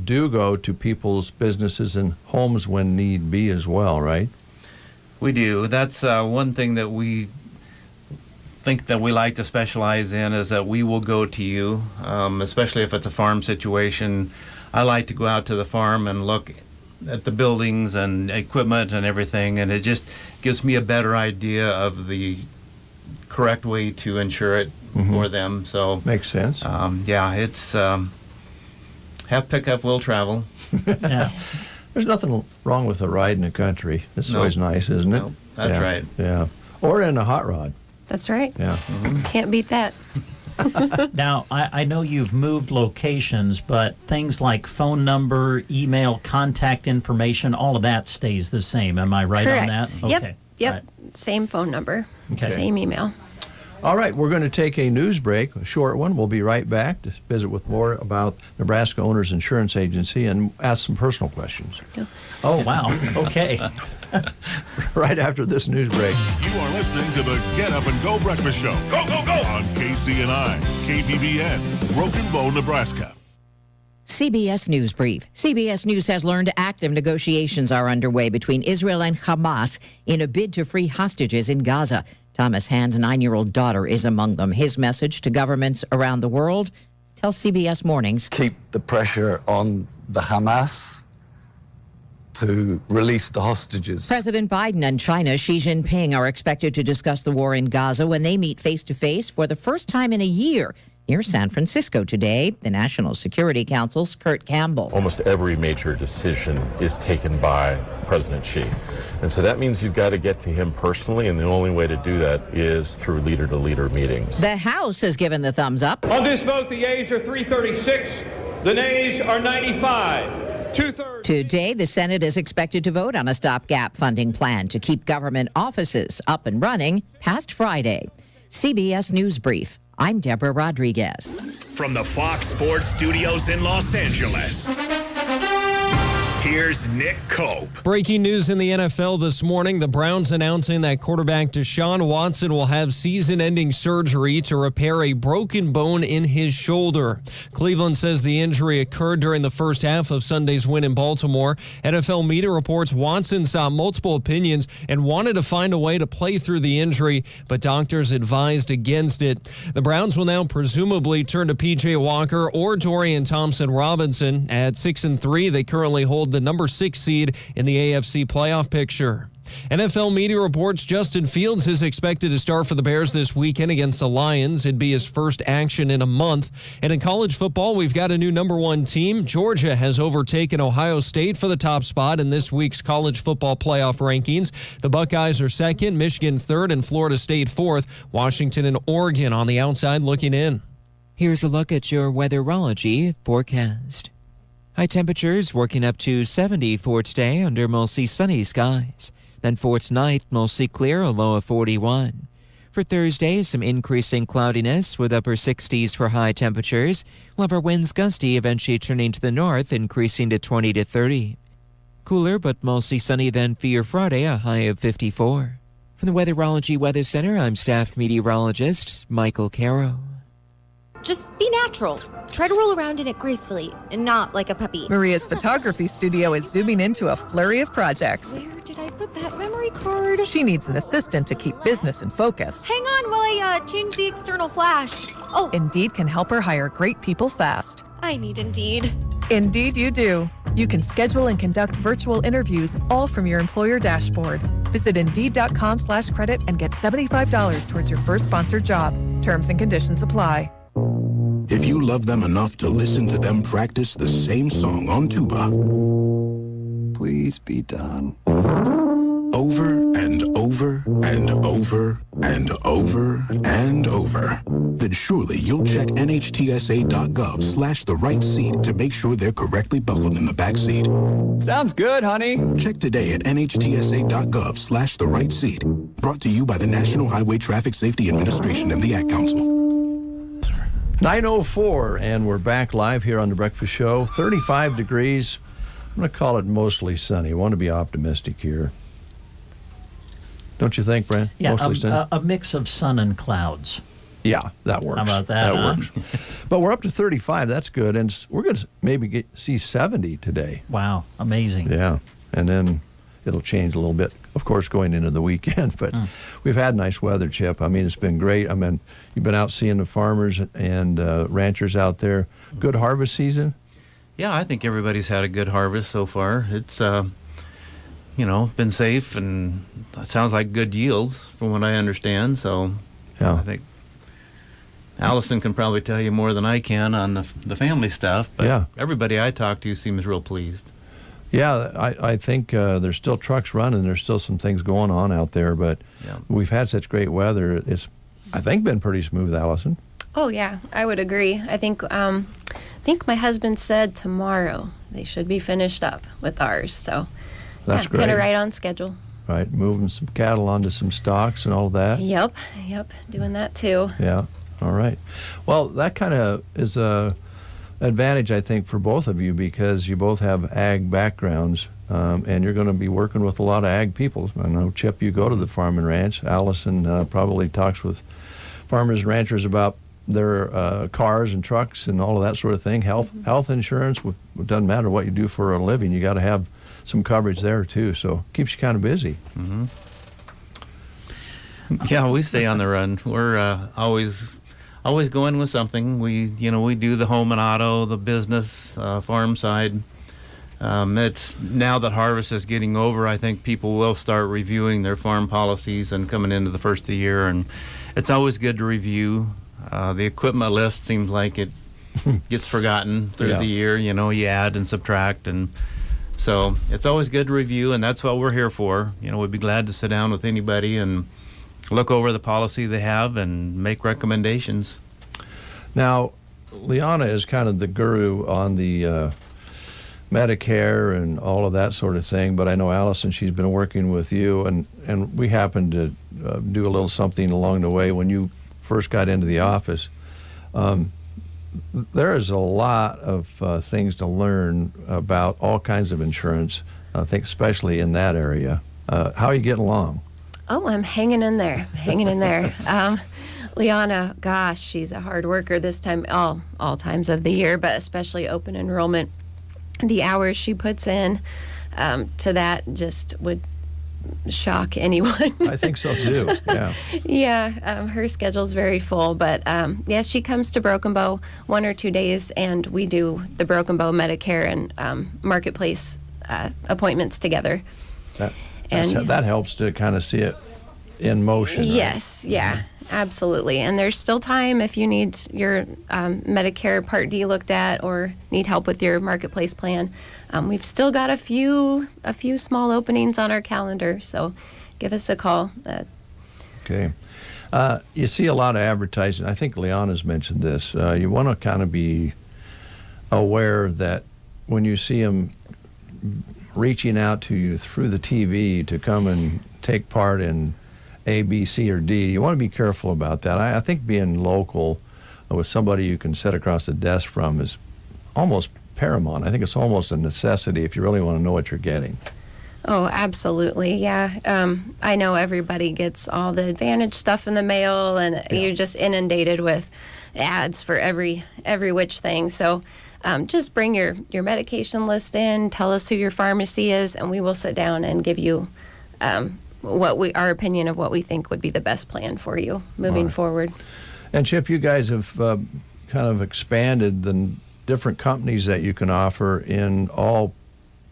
do go to people's businesses and homes when need be as well, right? We do. That's one thing that we think that we like to specialize in, is that we will go to you, especially if it's a farm situation. I like to go out to the farm and look at the buildings and equipment and everything, and it just gives me a better idea of the correct way to insure it for them. So makes sense. Yeah, it's have pickup, will travel. Yeah. There's nothing wrong with a ride in the country. It's No. always nice, isn't it? No, that's Yeah. right. Yeah. Or in a hot rod. That's right. Yeah. Can't beat that. Now, I know you've moved locations, but things like phone number, email, contact information, all of that stays the same. Am I right Correct. on that? Yep. Okay. Yep. Right. Same phone number. Okay. Same email. All right, we're going to take a news break, a short one. We'll be right back to visit with more about Nebraska Owners Insurance Agency and ask some personal questions. Oh, wow. Okay. Right after this news break. You are listening to the Get Up and Go Breakfast Show. Go, go, go! On KCNI, KBBN, Broken Bow, Nebraska. CBS News Brief. CBS News has learned active negotiations are underway between Israel and Hamas in a bid to free hostages in Gaza. Thomas Hand's 9-year-old daughter is among them. His message to governments around the world tells CBS Mornings. Keep the pressure on the Hamas to release the hostages. President Biden and China Xi Jinping are expected to discuss the war in Gaza when they meet face-to-face for the first time in a year near San Francisco today. The National Security Council's Kurt Campbell. Almost every major decision is taken by President Xi. And so that means you've got to get to him personally, and the only way to do that is through leader-to-leader meetings. The House has given the thumbs up. On this vote, the yeas are 336, the nays are 95. Two-thirds. Today, the Senate is expected to vote on a stopgap funding plan to keep government offices up and running past Friday. CBS News Brief. I'm Deborah Rodriguez. From the Fox Sports Studios in Los Angeles, Here's Nick Cope. Breaking news in the NFL this morning. The Browns announcing that quarterback Deshaun Watson will have season-ending surgery to repair a broken bone in his shoulder. Cleveland says the injury occurred during the first half of Sunday's win in Baltimore. NFL media reports Watson sought multiple opinions and wanted to find a way to play through the injury, but doctors advised against it. The Browns will now presumably turn to P.J. Walker or Dorian Thompson-Robinson. At 6-3, they currently hold the number 6 seed in the AFC playoff picture. NFL media reports Justin Fields is expected to start for the Bears this weekend against the Lions. It'd be his first action in a month. And in college football, we've got a new number 1 team. Georgia has overtaken Ohio State for the top spot in this week's college football playoff rankings. The Buckeyes are second, Michigan third, and Florida State fourth. Washington and Oregon on the outside looking in. Here's a look at your weatherology forecast. High temperatures working up to 70 for today under mostly sunny skies. Then for tonight, mostly clear, a low of 41. For Thursday, some increasing cloudiness with upper 60s for high temperatures. We'll have our winds gusty, eventually turning to the north, increasing to 20 to 30. Cooler but mostly sunny then for your Friday, a high of 54. From the Weatherology Weather Center, I'm staff meteorologist Michael Caro. Just be natural. Try to roll around in it gracefully and not like a puppy. Maria's photography studio is zooming into a flurry of projects. Where did I put that memory card? She needs an assistant to keep business in focus. Hang on while I change the external flash. Oh, Indeed can help her hire great people fast. I need Indeed. Indeed you do. You can schedule and conduct virtual interviews all from your employer dashboard. Visit Indeed.com/credit and get $75 towards your first sponsored job. Terms and conditions apply. If you love them enough to listen to them practice the same song on tuba, please be done. Over and over and over and over and over, then surely you'll check NHTSA.gov/the right seat to make sure they're correctly buckled in the back seat. Sounds good, honey. Check today at NHTSA.gov/the right seat. Brought to you by the National Highway Traffic Safety Administration and the Ad Council. 9:04, and we're back live here on The Breakfast Show. 35 degrees. I'm going to call it mostly sunny. I want to be optimistic here. Don't you think, Brent? Yeah, mostly sunny? A mix of sun and clouds. Yeah, that works. How about that? That works. But we're up to 35. That's good. And we're going to maybe see 70 today. Wow, amazing. Yeah, and then it'll change a little bit, of course, going into the weekend. But we've had nice weather, Chip. I mean, it's been great. I mean, you've been out seeing the farmers and ranchers out there. Good harvest season? Yeah, I think everybody's had a good harvest so far. It's, been safe, and it sounds like good yields from what I understand. So yeah. I think Allison can probably tell you more than I can on the family stuff. But yeah. Everybody I talk to seems real pleased. Yeah, I think there's still trucks running. There's still some things going on out there, but we've had such great weather. It's, I think, been pretty smooth, Allison. Oh, yeah, I would agree. I think my husband said tomorrow they should be finished up with ours. So that's great. Kind of right on schedule. Right, moving some cattle onto some stocks and all that. Yep, doing that too. Yeah, all right. Well, that kind of is a advantage, I think, for both of you because you both have ag backgrounds, and you're going to be working with a lot of ag people. I know, Chip, you go to the farm and ranch. Allison probably talks with farmers and ranchers about their cars and trucks and all of that sort of thing. Health insurance, it doesn't matter what you do for a living. You got to have some coverage there too, so keeps you kind of busy. Mm-hmm. Yeah, we stay on the run. We're always going with something. We do the home and auto, the business, farm side. It's now that harvest is getting over, I think people will start reviewing their farm policies and coming into the first of the year, and it's always good to review. The equipment list seems like it gets forgotten through the year. You add and subtract, and so it's always good to review, and that's what we're here for. We'd be glad to sit down with anybody and look over the policy they have and make recommendations. Now, Liana is kind of the guru on the Medicare and all of that sort of thing, but I know Allison, she's been working with you, and we happened to do a little something along the way when you first got into the office. there is a lot of things to learn about all kinds of insurance, I think especially in that area. How are you getting along? Oh, I'm hanging in there. Liana, gosh, she's a hard worker this time, all times of the year, but especially open enrollment. The hours she puts in to that just would shock anyone. I think so too. Yeah. Yeah, her schedule's very full, but yeah, she comes to Broken Bow 1 or 2 days, and we do the Broken Bow Medicare and Marketplace appointments together. That helps to kind of see it in motion. Right? Yes, yeah, absolutely. And there's still time if you need your Medicare Part D looked at or need help with your Marketplace plan. We've still got a few small openings on our calendar, so give us a call. Okay. You see a lot of advertising. I think Liana's mentioned this. You want to kind of be aware that when you see them reaching out to you through the TV to come and take part in A, B, C, or D, you want to be careful about that. I think being local with somebody you can sit across the desk from is almost paramount. I think it's almost a necessity if you really want to know what you're getting. Oh, absolutely. Yeah. I know everybody gets all the Advantage stuff in the mail, and you're just inundated with ads for every which thing. So just bring your medication list in, tell us who your pharmacy is, and we will sit down and give you our opinion of what we think would be the best plan for you moving forward. And Chip, you guys have kind of expanded the different companies that you can offer in all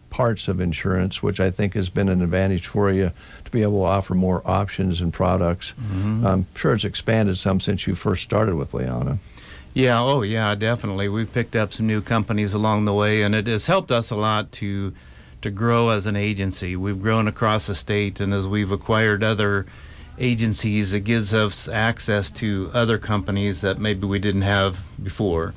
parts of insurance, which I think has been an advantage for you to be able to offer more options and products. Mm-hmm. I'm sure it's expanded some since you first started with Liana. Yeah, oh yeah, definitely. We've picked up some new companies along the way, and it has helped us a lot to grow as an agency. We've grown across the state, and as we've acquired other agencies, it gives us access to other companies that maybe we didn't have before.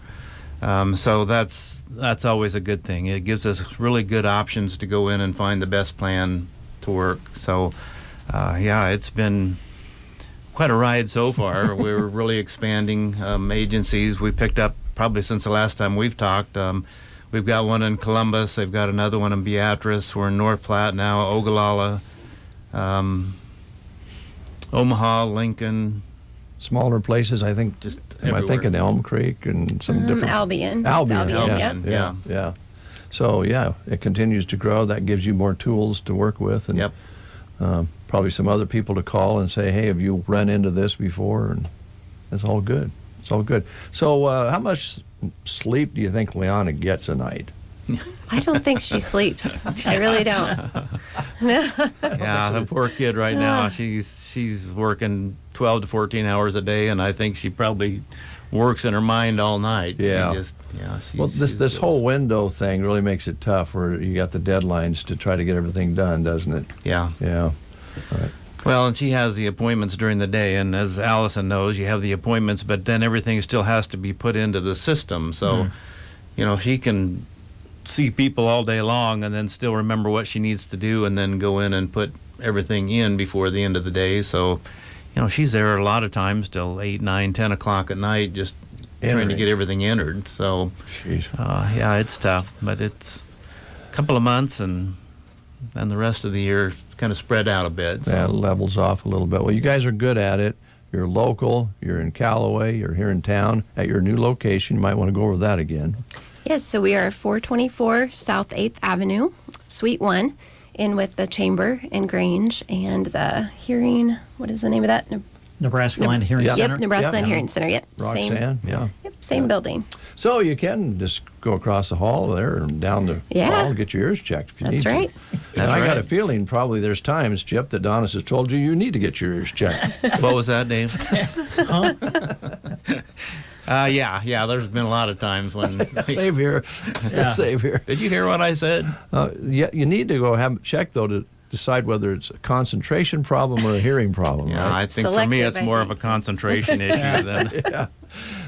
So that's always a good thing. It gives us really good options to go in and find the best plan to work. So, yeah, it's been quite a ride so far. We're really expanding agencies. We picked up probably since the last time we've talked. We've got one in Columbus. They've got another one in Beatrice. We're in North Platte now, Ogallala, Omaha, Lincoln. Smaller places, I think. Just am I thinking Elm Creek and some different? Albion, yeah. So yeah, it continues to grow. That gives you more tools to work with, and probably some other people to call and say, "Hey, have you run into this before?" And it's all good. It's all good. So, how much sleep do you think Liana gets a night? I don't think she sleeps. I really don't. Yeah, the poor kid right now. She's working 12 to 14 hours a day, and I think she probably works in her mind all night. Yeah. Well, this whole window thing really makes it tough, where you got the deadlines to try to get everything done, doesn't it? Yeah. Yeah. All right. Well, and she has the appointments during the day, and as Allison knows, you have the appointments, but then everything still has to be put into the system. So, she can see people all day long and then still remember what she needs to do and then go in and put everything in before the end of the day. So, she's there a lot of times till 8, 9, 10 o'clock at night just trying to get everything entered. So, yeah, it's tough, but it's a couple of months, and then the rest of the year kind of spread out a bit. So. That levels off a little bit. Well, you guys are good at it. You're local. You're in Callaway. You're here in town at your new location. You might want to go over that again. Yes, so we are 424 South 8th Avenue, Suite 1, in with the Chamber and Grange and the hearing, what is the name of that? Nebraska Land Hearing Center? Yep, Nebraska Land Hearing Center, yep. Roxanne, Same building. So you can just go across the hall there and down the hall and get your ears checked if you need to. That's right. And I got a feeling probably there's times, Chip, that Donis has told you need to get your ears checked. What was that, Dave? Yeah, there's been a lot of times when... Save here. Save here. Did you hear what I said? Yeah, you need to go have it checked, though, to decide whether it's a concentration problem or a hearing problem. Yeah, right? I think for me it's more of a concentration issue than... Yeah.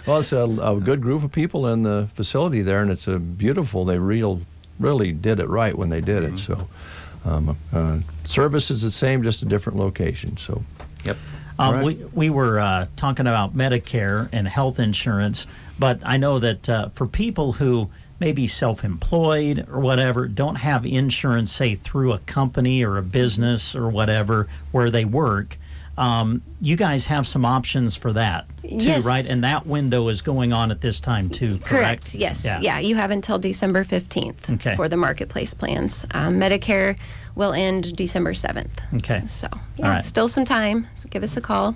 Well, it's a good group of people in the facility there, and it's a beautiful... They really did it right when they did it. So service is the same, just a different location. So, yep. We were talking about Medicare and health insurance, but I know that for people who may be self-employed or whatever, don't have insurance, say, through a company or a business or whatever where they work, you guys have some options for that, too, Yes. right? And that window is going on at this time, too, correct? Yes. Yeah, you have until December 15th for the marketplace plans. Medicare will end December 7th. Okay. So, All right. still some time. So give us a call.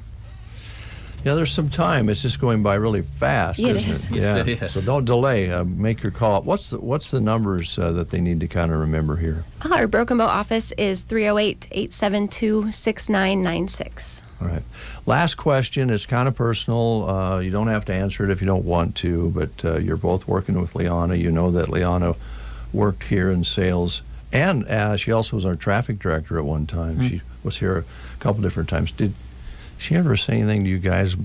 Yeah, there's some time. It's just going by really fast, It isn't is. it? Yes, Yeah. it is. So don't delay. Make your call. What's the numbers that they need to kind of remember here? Our Broken Bow office is 308-872-6996. All right. Last question. It's kind of personal. You don't have to answer it if you don't want to, but you're both working with Liana. You know that Liana worked here in sales, and she also was our traffic director at one time. She was here a couple different times. Did she ever say anything to you guys,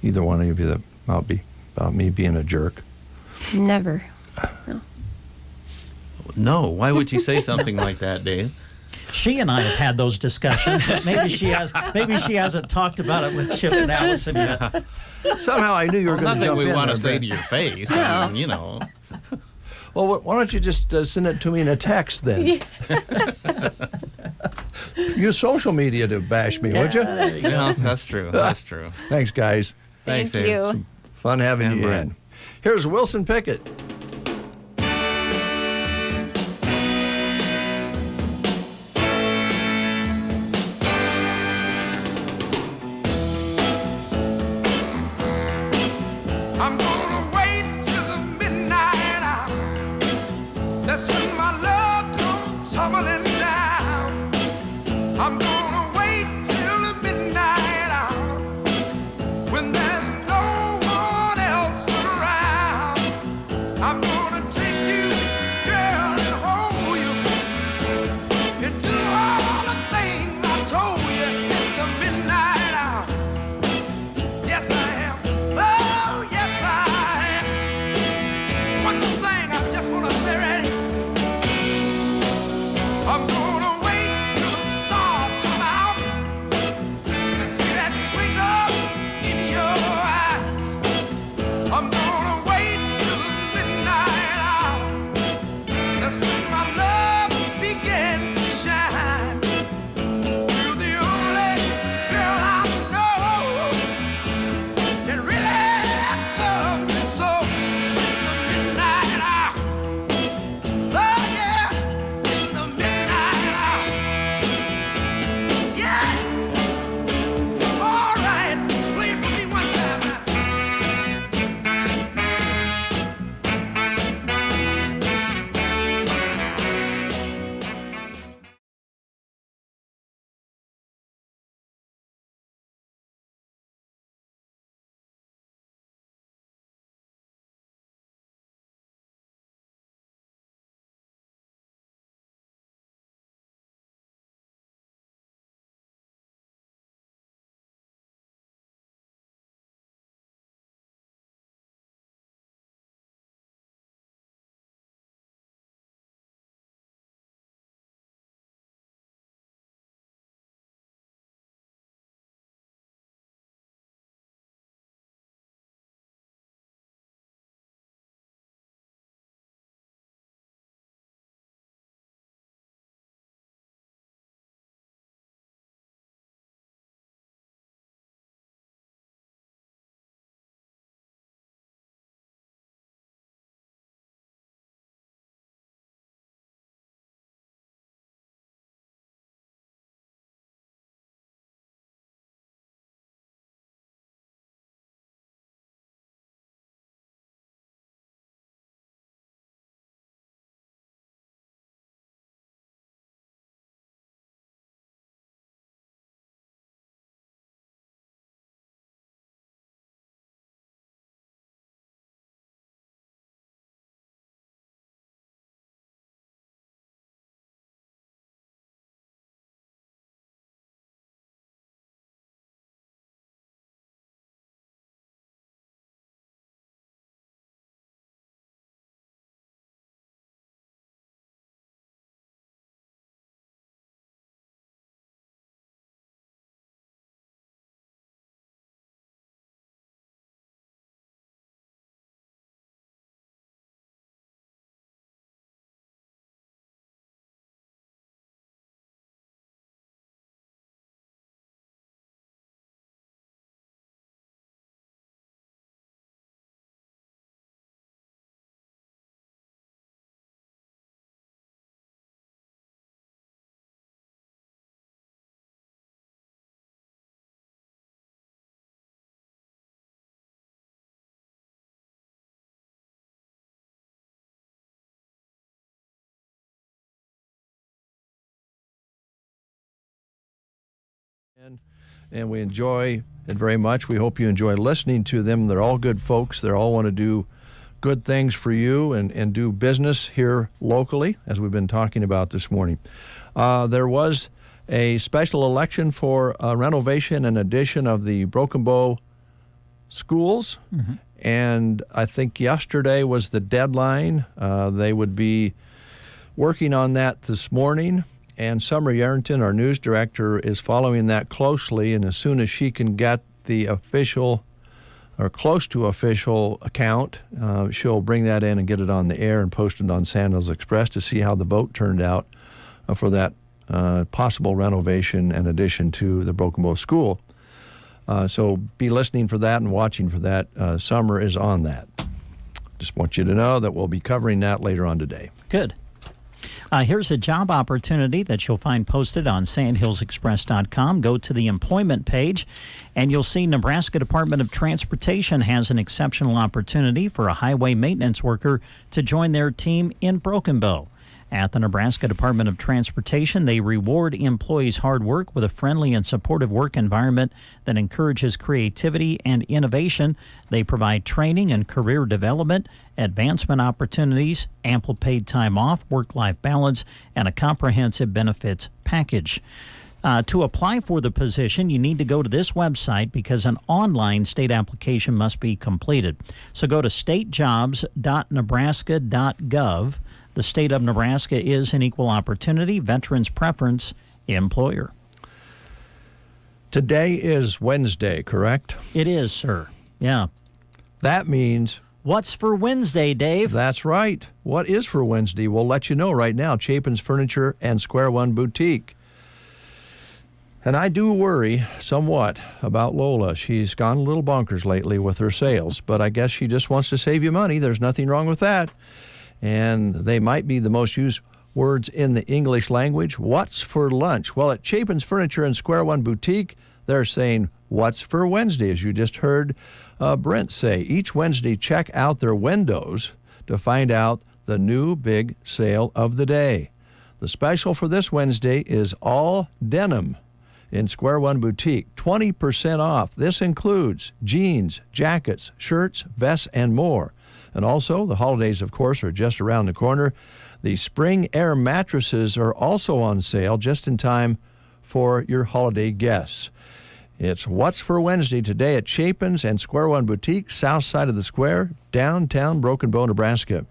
either one of you, that might be about me being a jerk? Never. No. Why would you say something like that, Dave? She and I have had those discussions, but maybe she hasn't talked about it with Chip and Allison yet. Somehow I knew you were going to jump in. Nothing we want to there, say Brent. to your face. I mean, you know. Well, why don't you just send it to me in a text then? Use social media to bash me, would you? Yeah, that's true. That's true. Thanks, guys. Thanks, Thank Dave. you. Some fun having And you Brent. in. Here's Wilson Pickett. I'm gonna wait till the midnight hour. That's when my love comes tumbling down. I'm gonna wait till the midnight hour when there's no one else around. I'm And we enjoy it very much. We hope you enjoy listening to them. They're all good folks. They all want to do good things for you and do business here locally, as we've been talking about this morning. There was a special election for renovation and addition of the Broken Bow schools. Mm-hmm. And I think yesterday was the deadline. They would be working on that this morning. And Summer Yarrington, our news director, is following that closely. And as soon as she can get the official or close to official account, she'll bring that in and get it on the air and post it on Sandals Express to see how the vote turned out for that possible renovation and addition to the Broken Bow School. So be listening for that and watching for that. Summer is on that. Just want you to know that we'll be covering that later on today. Good. Here's a job opportunity that you'll find posted on sandhillsexpress.com. Go to the employment page, and you'll see Nebraska Department of Transportation has an exceptional opportunity for a highway maintenance worker to join their team in Broken Bow. At the Nebraska Department of Transportation, they reward employees' hard work with a friendly and supportive work environment that encourages creativity and innovation. They provide training and career development, advancement opportunities, ample paid time off, work-life balance, and a comprehensive benefits package. To apply for the position, you need to go to this website because an online state application must be completed. So go to statejobs.nebraska.gov. The state of Nebraska is an equal opportunity, veterans preference employer. Today is Wednesday, correct? It is, sir. Yeah. That means... What's for Wednesday, Dave? That's right. What is for Wednesday? We'll let you know right now. Chapin's Furniture and Square One Boutique. And I do worry somewhat about Lola. She's gone a little bonkers lately with her sales, but I guess she just wants to save you money. There's nothing wrong with that. And they might be the most used words in the English language. What's for lunch? Well, at Chapin's Furniture and Square One Boutique, they're saying, what's for Wednesday? As you just heard Brent say, each Wednesday, check out their windows to find out the new big sale of the day. The special for this Wednesday is all denim in Square One Boutique, 20% off. This includes jeans, jackets, shirts, vests, and more. And also, the holidays, of course, are just around the corner. The Spring Air mattresses are also on sale just in time for your holiday guests. It's What's for Wednesday today at Chapin's and Square One Boutique, south side of the square, downtown Broken Bow, Nebraska.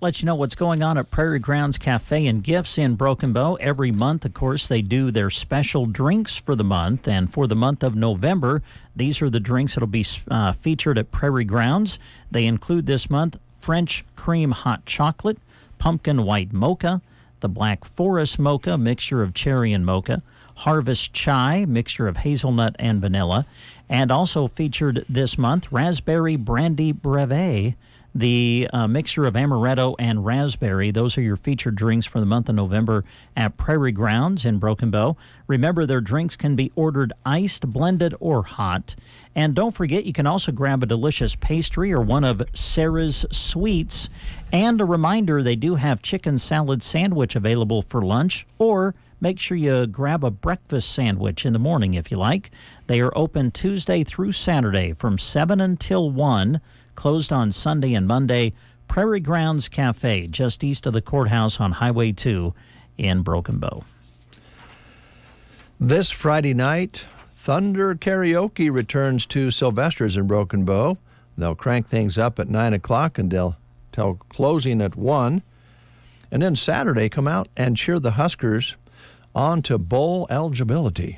Let you know what's going on at Prairie Grounds Cafe and Gifts in Broken Bow. Every month, of course, they do their special drinks for the month. And for the month of November, these are the drinks that will be featured at Prairie Grounds. They include this month French Cream Hot Chocolate, Pumpkin White Mocha, the Black Forest Mocha, mixture of cherry and mocha, Harvest Chai, mixture of hazelnut and vanilla, and also featured this month Raspberry Brandy Brevet, the mixture of amaretto and raspberry. Those are your featured drinks for the month of November at Prairie Grounds in Broken Bow. Remember, their drinks can be ordered iced, blended, or hot. And don't forget, you can also grab a delicious pastry or one of Sarah's sweets. And a reminder, they do have chicken salad sandwich available for lunch, or make sure you grab a breakfast sandwich in the morning if you like. They are open Tuesday through Saturday from 7 until 1. Closed on Sunday and Monday. Prairie Grounds Cafe, just east of the courthouse on Highway 2 in Broken Bow. This Friday night, Thunder Karaoke returns to Sylvester's in Broken Bow. They'll crank things up at 9 o'clock until closing at 1. And then Saturday, come out and cheer the Huskers on to bowl eligibility.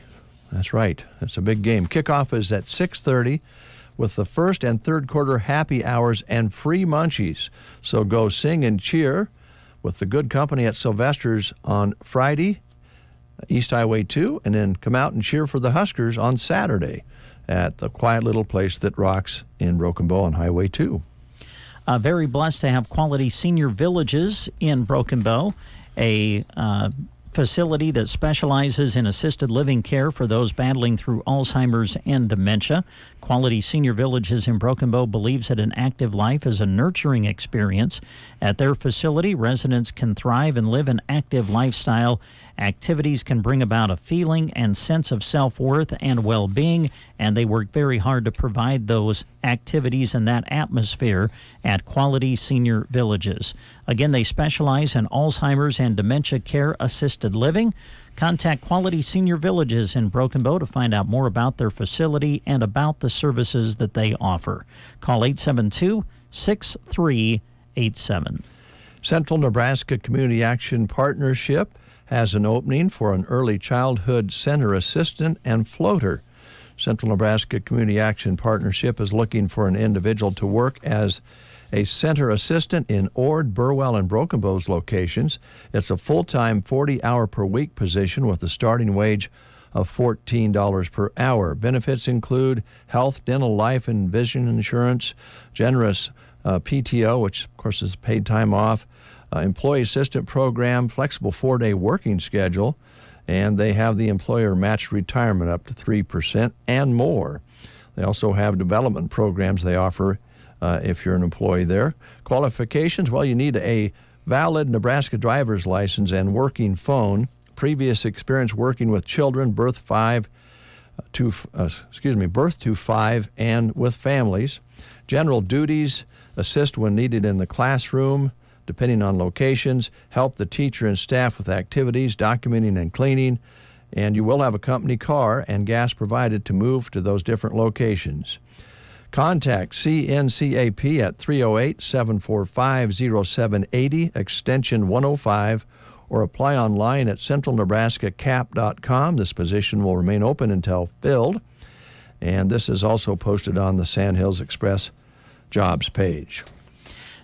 That's right. That's a big game. Kickoff is at 6:30. with the first and third quarter happy hours and free munchies. So go sing and cheer with the good company at Sylvester's on Friday, East Highway 2, and then come out and cheer for the Huskers on Saturday at the quiet little place that rocks in Broken Bow on Highway 2. Very blessed to have Quality Senior Villages in Broken Bow, a facility that specializes in assisted living care for those battling through Alzheimer's and dementia. Quality Senior Villages in Broken Bow believes that an active life is a nurturing experience. At their facility, residents can thrive and live an active lifestyle Activities can bring about a feeling and sense of self-worth and well-being, and they work very hard to provide those activities and that atmosphere at Quality Senior Villages. Again, they specialize in Alzheimer's and dementia care assisted living. Contact Quality Senior Villages in Broken Bow to find out more about their facility and about the services that they offer. Call 872-6387. Central Nebraska Community Action Partnership has an opening for an early childhood center assistant and floater. Central Nebraska Community Action Partnership is looking for an individual to work as a center assistant in Ord, Burwell, and Broken Bow's locations. It's a full-time 40-hour-per-week position with a starting wage of $14 per hour. Benefits include health, dental, life, and vision insurance, generous PTO, which, of course, is paid time off, employee assistant program, flexible 4-day working schedule, and they have the employer matched retirement up to 3% and more. They also have development programs they offer if you're an employee there. Qualifications, well, you need a valid Nebraska driver's license and working phone, previous experience working with children, birth to 5 and with families. General duties, assist when needed in the classroom, depending on locations, help the teacher and staff with activities, documenting and cleaning, and you will have a company car and gas provided to move to those different locations. Contact CNCAP at 308-745-0780, extension 105, or apply online at centralnebraskacap.com. This position will remain open until filled, and this is also posted on the Sand Hills Express jobs page.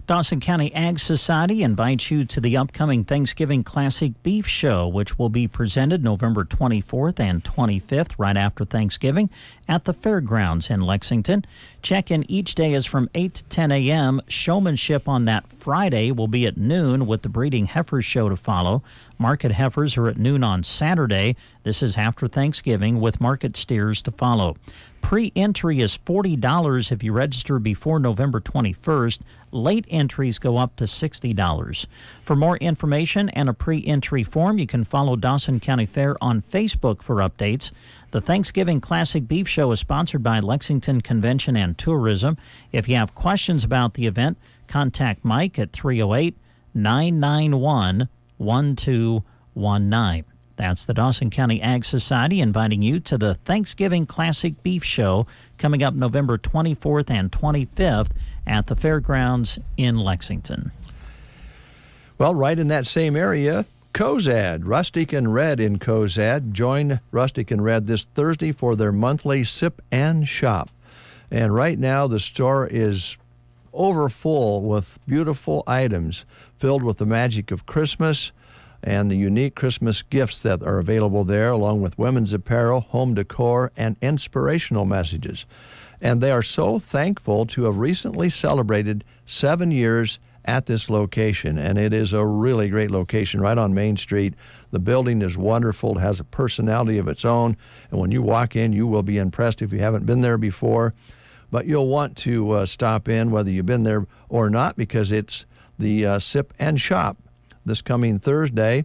Dawson County Ag Society invites you to the upcoming Thanksgiving Classic Beef Show, which will be presented November 24th and 25th, right after Thanksgiving, at the fairgrounds in Lexington. Check-in each day is from 8 to 10 a.m. Showmanship on that Friday will be at noon with the Breeding Heifers Show to follow. Market heifers are at noon on Saturday. This is after Thanksgiving with market steers to follow. Pre-entry is $40 if you register before November 21st. Late entries go up to $60. For more information and a pre-entry form, you can follow Dawson County Fair on Facebook for updates. The Thanksgiving Classic Beef Show is sponsored by Lexington Convention and Tourism. If you have questions about the event, contact Mike at 308-991-1219. That's the Dawson County Ag Society inviting you to the Thanksgiving Classic Beef Show coming up November 24th and 25th at the fairgrounds in Lexington. Well, right in that same area, Cozad, Rustic and Red in Cozad. Join Rustic and Red this Thursday for their monthly Sip and Shop. And right now the store is overfull with beautiful items filled with the magic of Christmas and the unique Christmas gifts that are available there, along with women's apparel, home decor, and inspirational messages. And they are so thankful to have recently celebrated 7 years at this location, and it is a really great location right on Main Street. The building is wonderful. It has a personality of its own, and when you walk in, you will be impressed if you haven't been there before. But you'll want to stop in, whether you've been there or not, because it's the Sip and Shop this coming Thursday.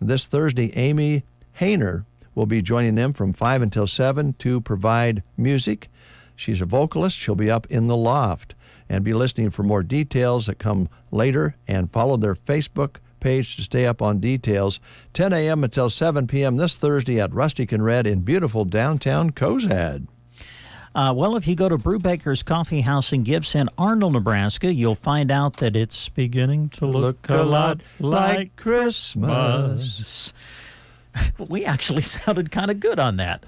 This Thursday, Amy Hayner will be joining them from 5 until 7 to provide music. She's a vocalist. She'll be up in the loft. And be listening for more details that come later, and follow their Facebook page to stay up on details. 10 a.m. until 7 p.m. this Thursday at Rustic and Red in beautiful downtown Cozad. Well, if you go to Brubaker's Coffee House and Gifts in Arnold, Nebraska, you'll find out that it's beginning to look a lot like Christmas. We actually sounded kind of good on that.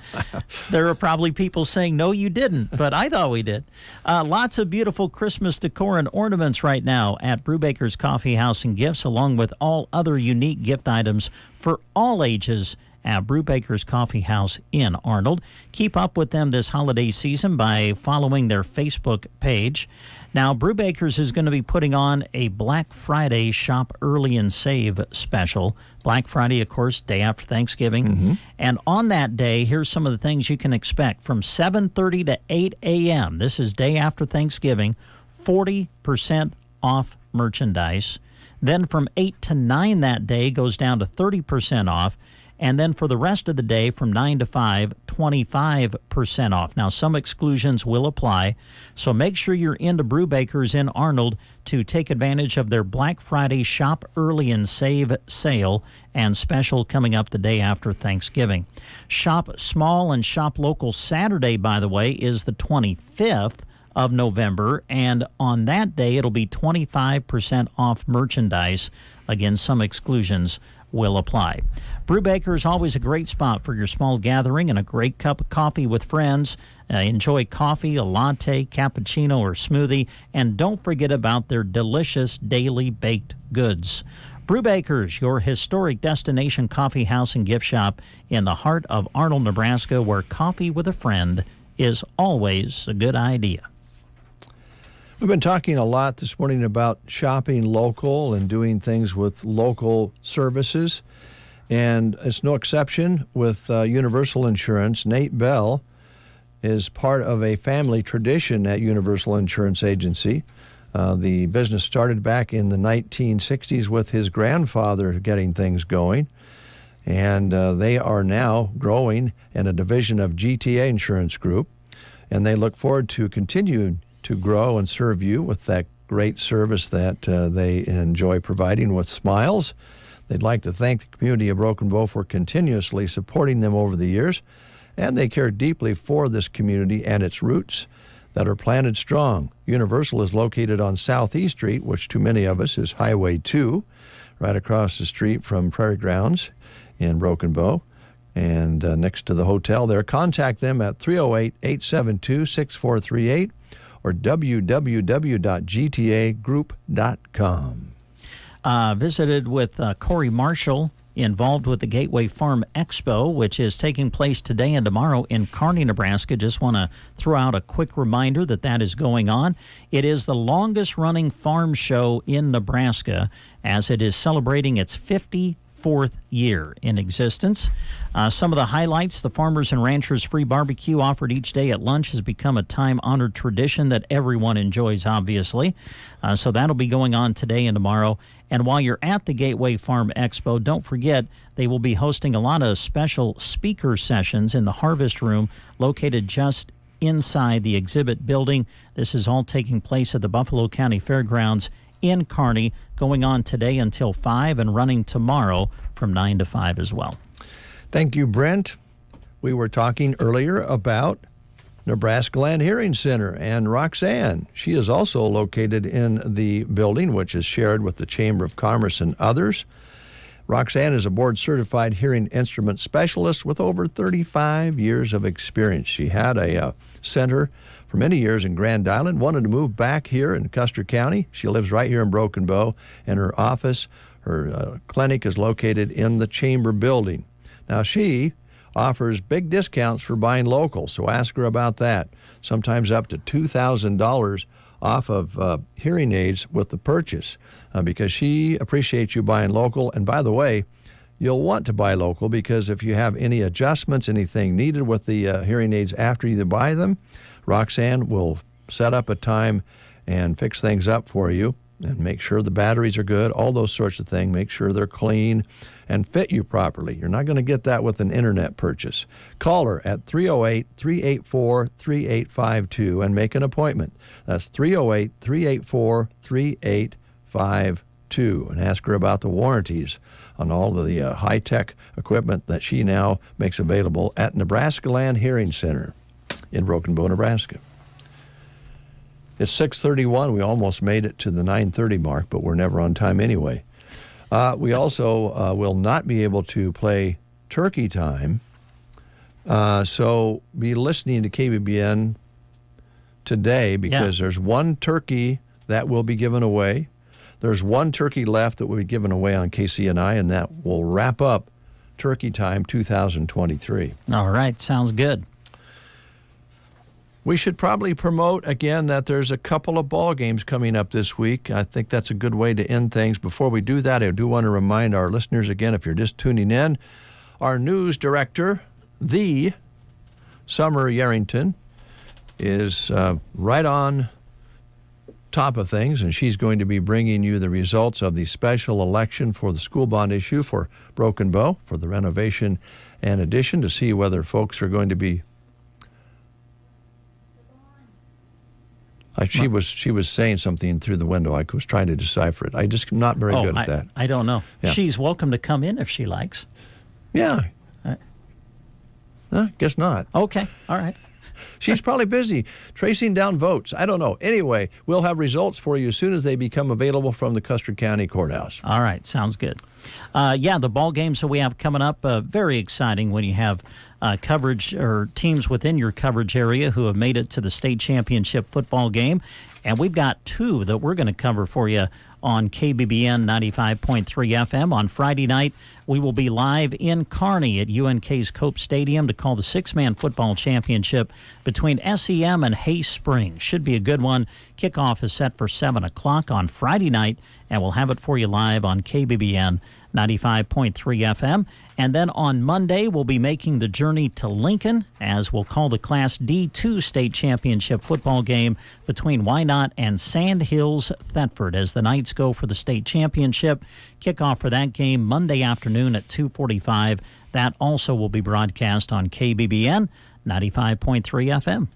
There are probably people saying, no, you didn't, but I thought we did. Lots of beautiful Christmas decor and ornaments right now at Brubaker's Coffee House and Gifts, along with all other unique gift items for all ages at Brubaker's Coffee House in Arnold. Keep up with them this holiday season by following their Facebook page. Now, Brubaker's is going to be putting on a Black Friday Shop Early and Save special. Black Friday, of course, day after Thanksgiving. Mm-hmm. And on that day, here's some of the things you can expect. From 7:30 to 8 a.m., this is day after Thanksgiving, 40% off merchandise. Then from 8 to 9 that day goes down to 30% off. And then for the rest of the day from 9 to 5, 25% off. Now, some exclusions will apply, so make sure you're into Brewbakers in Arnold to take advantage of their Black Friday Shop Early and Save sale and special coming up the day after Thanksgiving. Shop Small and Shop Local Saturday, by the way, is the 25th of November, and on that day it'll be 25% off merchandise. Again, some exclusions will apply. Brewbaker is always a great spot for your small gathering and a great cup of coffee with friends. Enjoy coffee, a latte, cappuccino, or smoothie, and don't forget about their delicious daily baked goods. Brewbakers, your historic destination coffee house and gift shop in the heart of Arnold, Nebraska, where coffee with a friend is always a good idea. We've been talking a lot this morning about shopping local and doing things with local services, and it's no exception with Universal Insurance. Nate Bell is part of a family tradition at Universal Insurance Agency. The business started back in the 1960s with his grandfather getting things going, and they are now growing in a division of GTA Insurance Group, and they look forward to continuing to grow and serve you with that great service that they enjoy providing with smiles. They'd like to thank the community of Broken Bow for continuously supporting them over the years, and they care deeply for this community and its roots that are planted strong. Universal is located on Southeast Street, which to many of us is Highway 2, right across the street from Prairie Grounds in Broken Bow, and next to the hotel there. Contact them at 308-872-6438 or www.gtagroup.com. Visited with Corey Marshall, involved with the Gateway Farm Expo, which is taking place today and tomorrow in Kearney, Nebraska. Just want to throw out a quick reminder that that is going on. It is the longest-running farm show in Nebraska, as it is celebrating its 54th year in existence. Some of the highlights: the Farmers and Ranchers free barbecue offered each day at lunch has become a time-honored tradition that everyone enjoys, obviously. So that'll be going on today and tomorrow. And while you're at the Gateway Farm Expo, don't forget they will be hosting a lot of special speaker sessions in the Harvest Room located just inside the exhibit building. This is all taking place at the Buffalo County Fairgrounds in Kearney, going on today until 5 and running tomorrow from 9 to 5 as well. Thank you, Brent. We were talking earlier about Nebraska Land Hearing Center and Roxanne. She is also located in the building, which is shared with the Chamber of Commerce and others. Roxanne is a board-certified hearing instrument specialist with over 35 years of experience. She had a center for many years in Grand Island, wanted to move back here in Custer County. She lives right here in Broken Bow, and her office, her clinic is located in the Chamber building. Now, she offers big discounts for buying local, so ask her about that. Sometimes up to $2,000 off of hearing aids with the purchase, because she appreciates you buying local. And by the way, you'll want to buy local, because if you have any adjustments, anything needed with the hearing aids after you buy them, Roxanne will set up a time and fix things up for you and make sure the batteries are good, all those sorts of things. Make sure they're clean and fit you properly. You're not going to get that with an internet purchase. Call her at 308-384-3852 and make an appointment. That's 308-384-3852, and ask her about the warranties on all of the high-tech equipment that she now makes available at Nebraska Land Hearing Center in Broken Bow, Nebraska. It's 6:31. We almost made it to the 9:30 mark, but we're never on time anyway. We also will not be able to play Turkey Time, so be listening to KBBN today, because there's one turkey that will be given away. There's one turkey left that will be given away on KCNI, and that will wrap up Turkey Time 2023. All right, sounds good. We should probably promote again that there's a couple of ball games coming up this week. I think that's a good way to end things. Before we do that, I do want to remind our listeners again, if you're just tuning in, our news director, the Summer Yarrington, is right on top of things, and she's going to be bringing you the results of the special election for the school bond issue for Broken Bow, for the renovation and addition, to see whether folks are going to be... She was saying something through the window. I was trying to decipher it. I just not very good at that. I don't know. Yeah. She's welcome to come in if she likes. Yeah. Guess not. Okay. All right. She's probably busy tracing down votes. I don't know. Anyway, we'll have results for you as soon as they become available from the Custer County Courthouse. All right. Sounds good. The ball games that we have coming up, very exciting when you have coverage or teams within your coverage area who have made it to the state championship football game. And we've got two that we're going to cover for you on KBBN 95.3 FM. On Friday night, we will be live in Kearney at UNK's Cope Stadium to call the six-man football championship between SEM and Hay Springs. Should be a good one. Kickoff is set for 7 o'clock on Friday night, and we'll have it for you live on KBBN 95.3 FM. And then on Monday, we'll be making the journey to Lincoln as we'll call the Class D2 state championship football game between Wynot and Sand Hills Thetford as the Knights go for the state championship. Kickoff for that game Monday afternoon at 2:45. That also will be broadcast on KBBN 95.3 FM.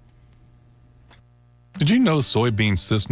Did you know soybean cyst